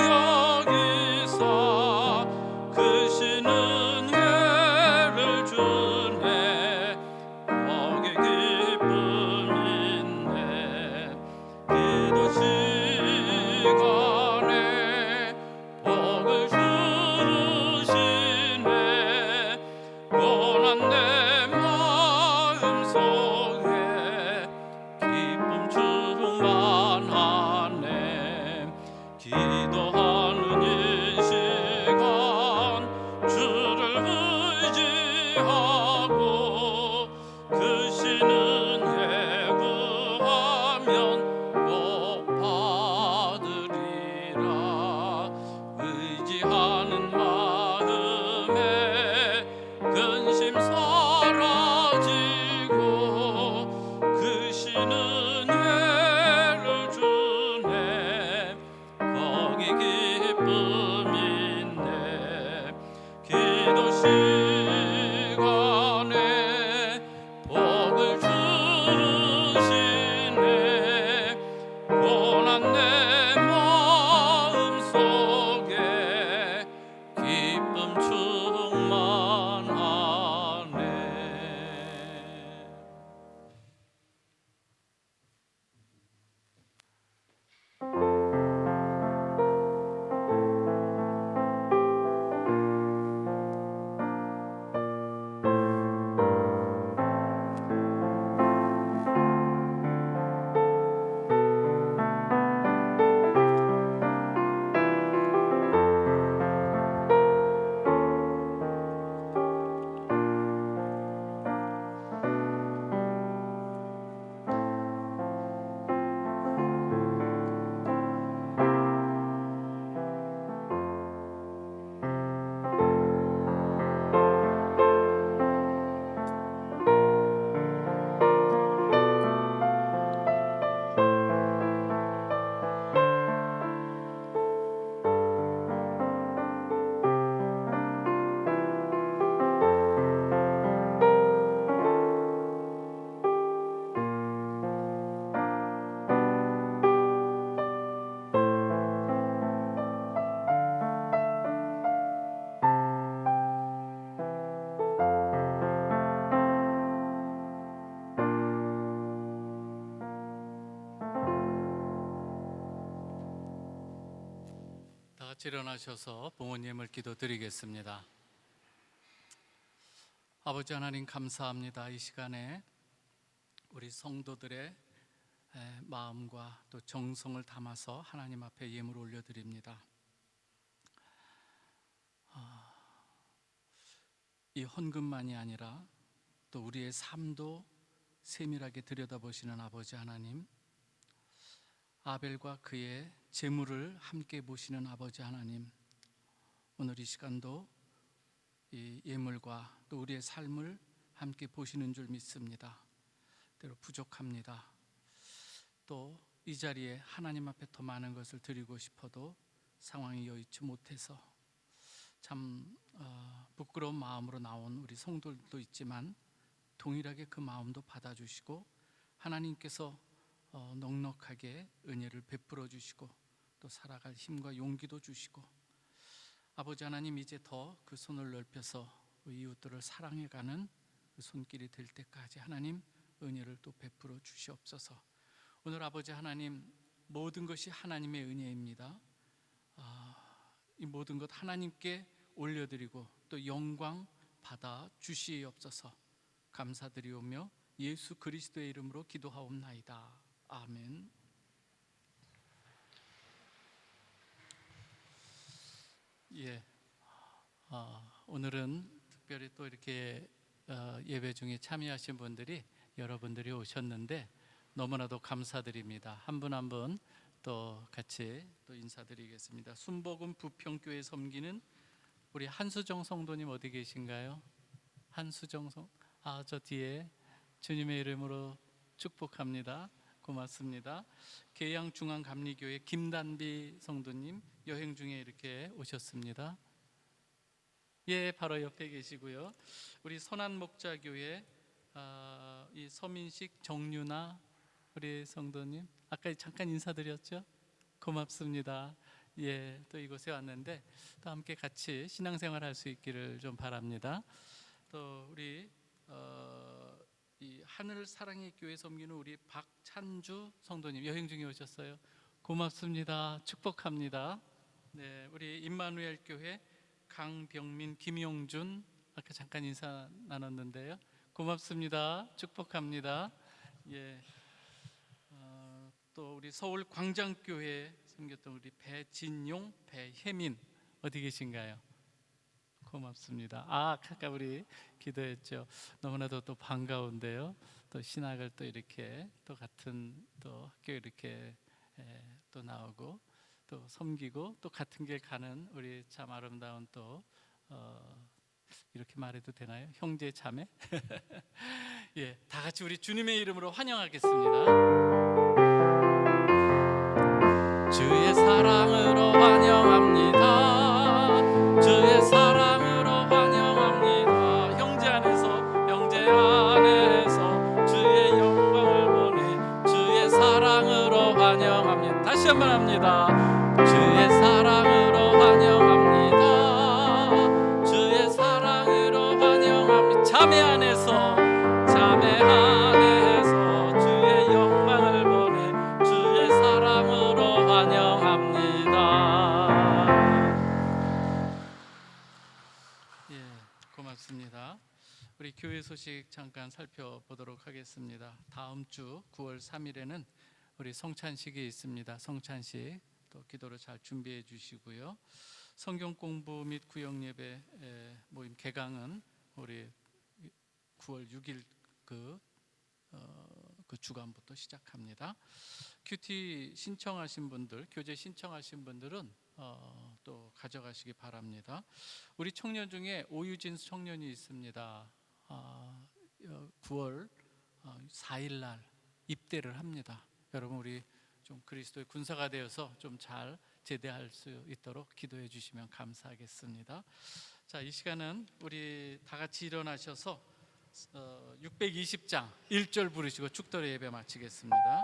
여기사 크시는 예를 주네. 거기 기쁨 있네. 기도 시간에 복을 주시네. 같이 일어나셔서 부모님을 기도드리겠습니다. 아버지 하나님 감사합니다. 이 시간에 우리 성도들의 마음과 또 정성을 담아서 하나님 앞에 예물 올려드립니다. 이 헌금만이 아니라 또 우리의 삶도 세밀하게 들여다보시는 아버지 하나님, 아벨과 그의 재물을 함께 보시는 아버지 하나님, 오늘 이 시간도 이 예물과 또 우리의 삶을 함께 보시는 줄 믿습니다. 때로 부족합니다. 또 이 자리에 하나님 앞에 더 많은 것을 드리고 싶어도 상황이 여의치 못해서 참 부끄러운 마음으로 나온 우리 성도들도 있지만 동일하게 그 마음도 받아주시고 하나님께서 넉넉하게 은혜를 베풀어 주시고 또 살아갈 힘과 용기도 주시고, 아버지 하나님 이제 더 그 손을 넓혀서 이웃들을 사랑해가는 그 손길이 될 때까지 하나님 은혜를 또 베풀어 주시옵소서. 오늘 아버지 하나님, 모든 것이 하나님의 은혜입니다. 이 모든 것 하나님께 올려드리고 또 영광 받아 주시옵소서. 감사드리오며 예수 그리스도의 이름으로 기도하옵나이다. 아멘. 예, 오늘은 특별히 또 이렇게 예배 중에 참여하신 분들이 여러분들이 오셨는데 너무나도 감사드립니다. 한 분 한 분 또 같이 또 인사드리겠습니다. 순복음 부평교회 섬기는 우리 한수정 성도님 어디 계신가요? 한수정 성, 저 뒤에 주님의 이름으로 축복합니다. 고맙습니다. 계양중앙감리교회 김단비 성도님 여행 중에 이렇게 오셨습니다. 예, 바로 옆에 계시고요. 우리 선한목자교회 이 서민식 정유나 우리 성도님 아까 잠깐 인사드렸죠? 고맙습니다. 예, 또 이곳에 왔는데 또 함께 같이 신앙생활 할 수 있기를 좀 바랍니다. 또 우리 이 하늘 사랑의 교회 섬기는 우리 박찬주 성도님 여행 중에 오셨어요. 고맙습니다. 축복합니다. 네, 우리 임마누엘 교회 강병민 김용준 아까 잠깐 인사 나눴는데요. 고맙습니다. 축복합니다. 예. 또 우리 서울 광장교회 섬겼던 우리 배진용, 배혜민 어디 계신가요? 고맙습니다. 아까 우리 기도했죠. 너무나도 또 반가운데요. 또 신학을 또 이렇게 또 같은 또 학교 이렇게 또 나오고 또 섬기고 또 같은 길 가는 우리 참 아름다운 또 이렇게 말해도 되나요? 형제 자매? 예, 다 같이 우리 주님의 이름으로 환영하겠습니다. 주의 사랑으로 환영합니다. 주의 사랑으로 환영합니다. 형제 안에서 주의 영광을 보내 주의 사랑으로 환영합니다. 다시 한번 합니다. 주의 사랑으로 환영합니다. 주의 사랑으로 환영합니다. 자매 안에서 주의 영광을 보내 주의 사랑으로 환영합니다. 예, 고맙습니다. 우리 교회 소식 잠깐 살펴보도록 하겠습니다. 다음 주 9월 3일에는 우리 성찬식이 있습니다. 성찬식 또 기도로 잘 준비해 주시고요. 성경 공부 및 구역 예배 모임 개강은 우리 9월 6일 그 주간부터 시작합니다. 큐티 신청하신 분들, 교재 신청하신 분들은 또 가져가시기 바랍니다. 우리 청년 중에 오유진 청년이 있습니다. 9월 4일 날 입대를 합니다. 여러분 우리 좀 그리스도의 군사가 되어서 좀 잘 제대할 수 있도록 기도해 주시면 감사하겠습니다. 자, 이 시간은 우리 다 같이 일어나셔서 620장 1절 부르시고 축도로 예배 마치겠습니다.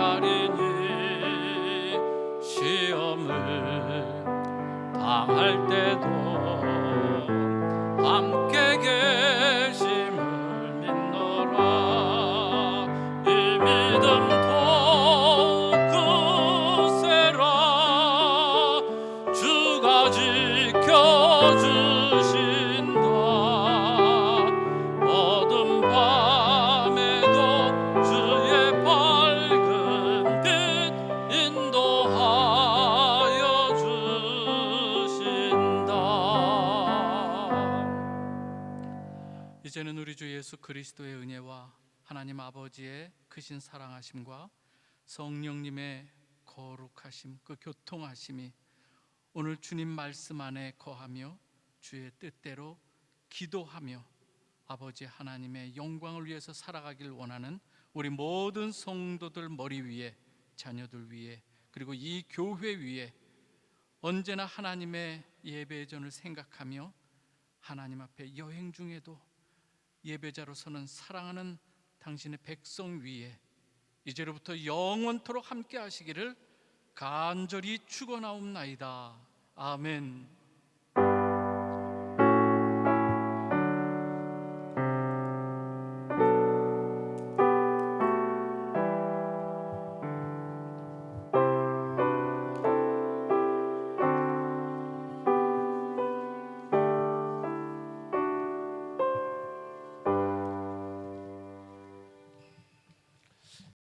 날이니 시험을 당할 때도 함께 계심을 믿노라. 이 믿음 더욱 굳세라. 주가 지켜주신다. 어둠 밤에도 주의 밝은 빛 인도하여 주신다. 이제는 우리 주 예수 그리스도의 은혜와 하나님 아버지의 크신 사랑하심과 성령님의 거룩하심, 그 교통하심이 오늘 주님 말씀 안에 거하며 주의 뜻대로 기도하며 아버지 하나님의 영광을 위해서 살아가길 원하는 우리 모든 성도들 머리 위에, 자녀들 위에, 그리고 이 교회 위에 언제나 하나님의 예배의 전을 생각하며 하나님 앞에 여행 중에도 예배자로서는 사랑하는 당신의 백성 위에 이제로부터 영원토록 함께 하시기를 간절히 축원하옵나이다. 아멘.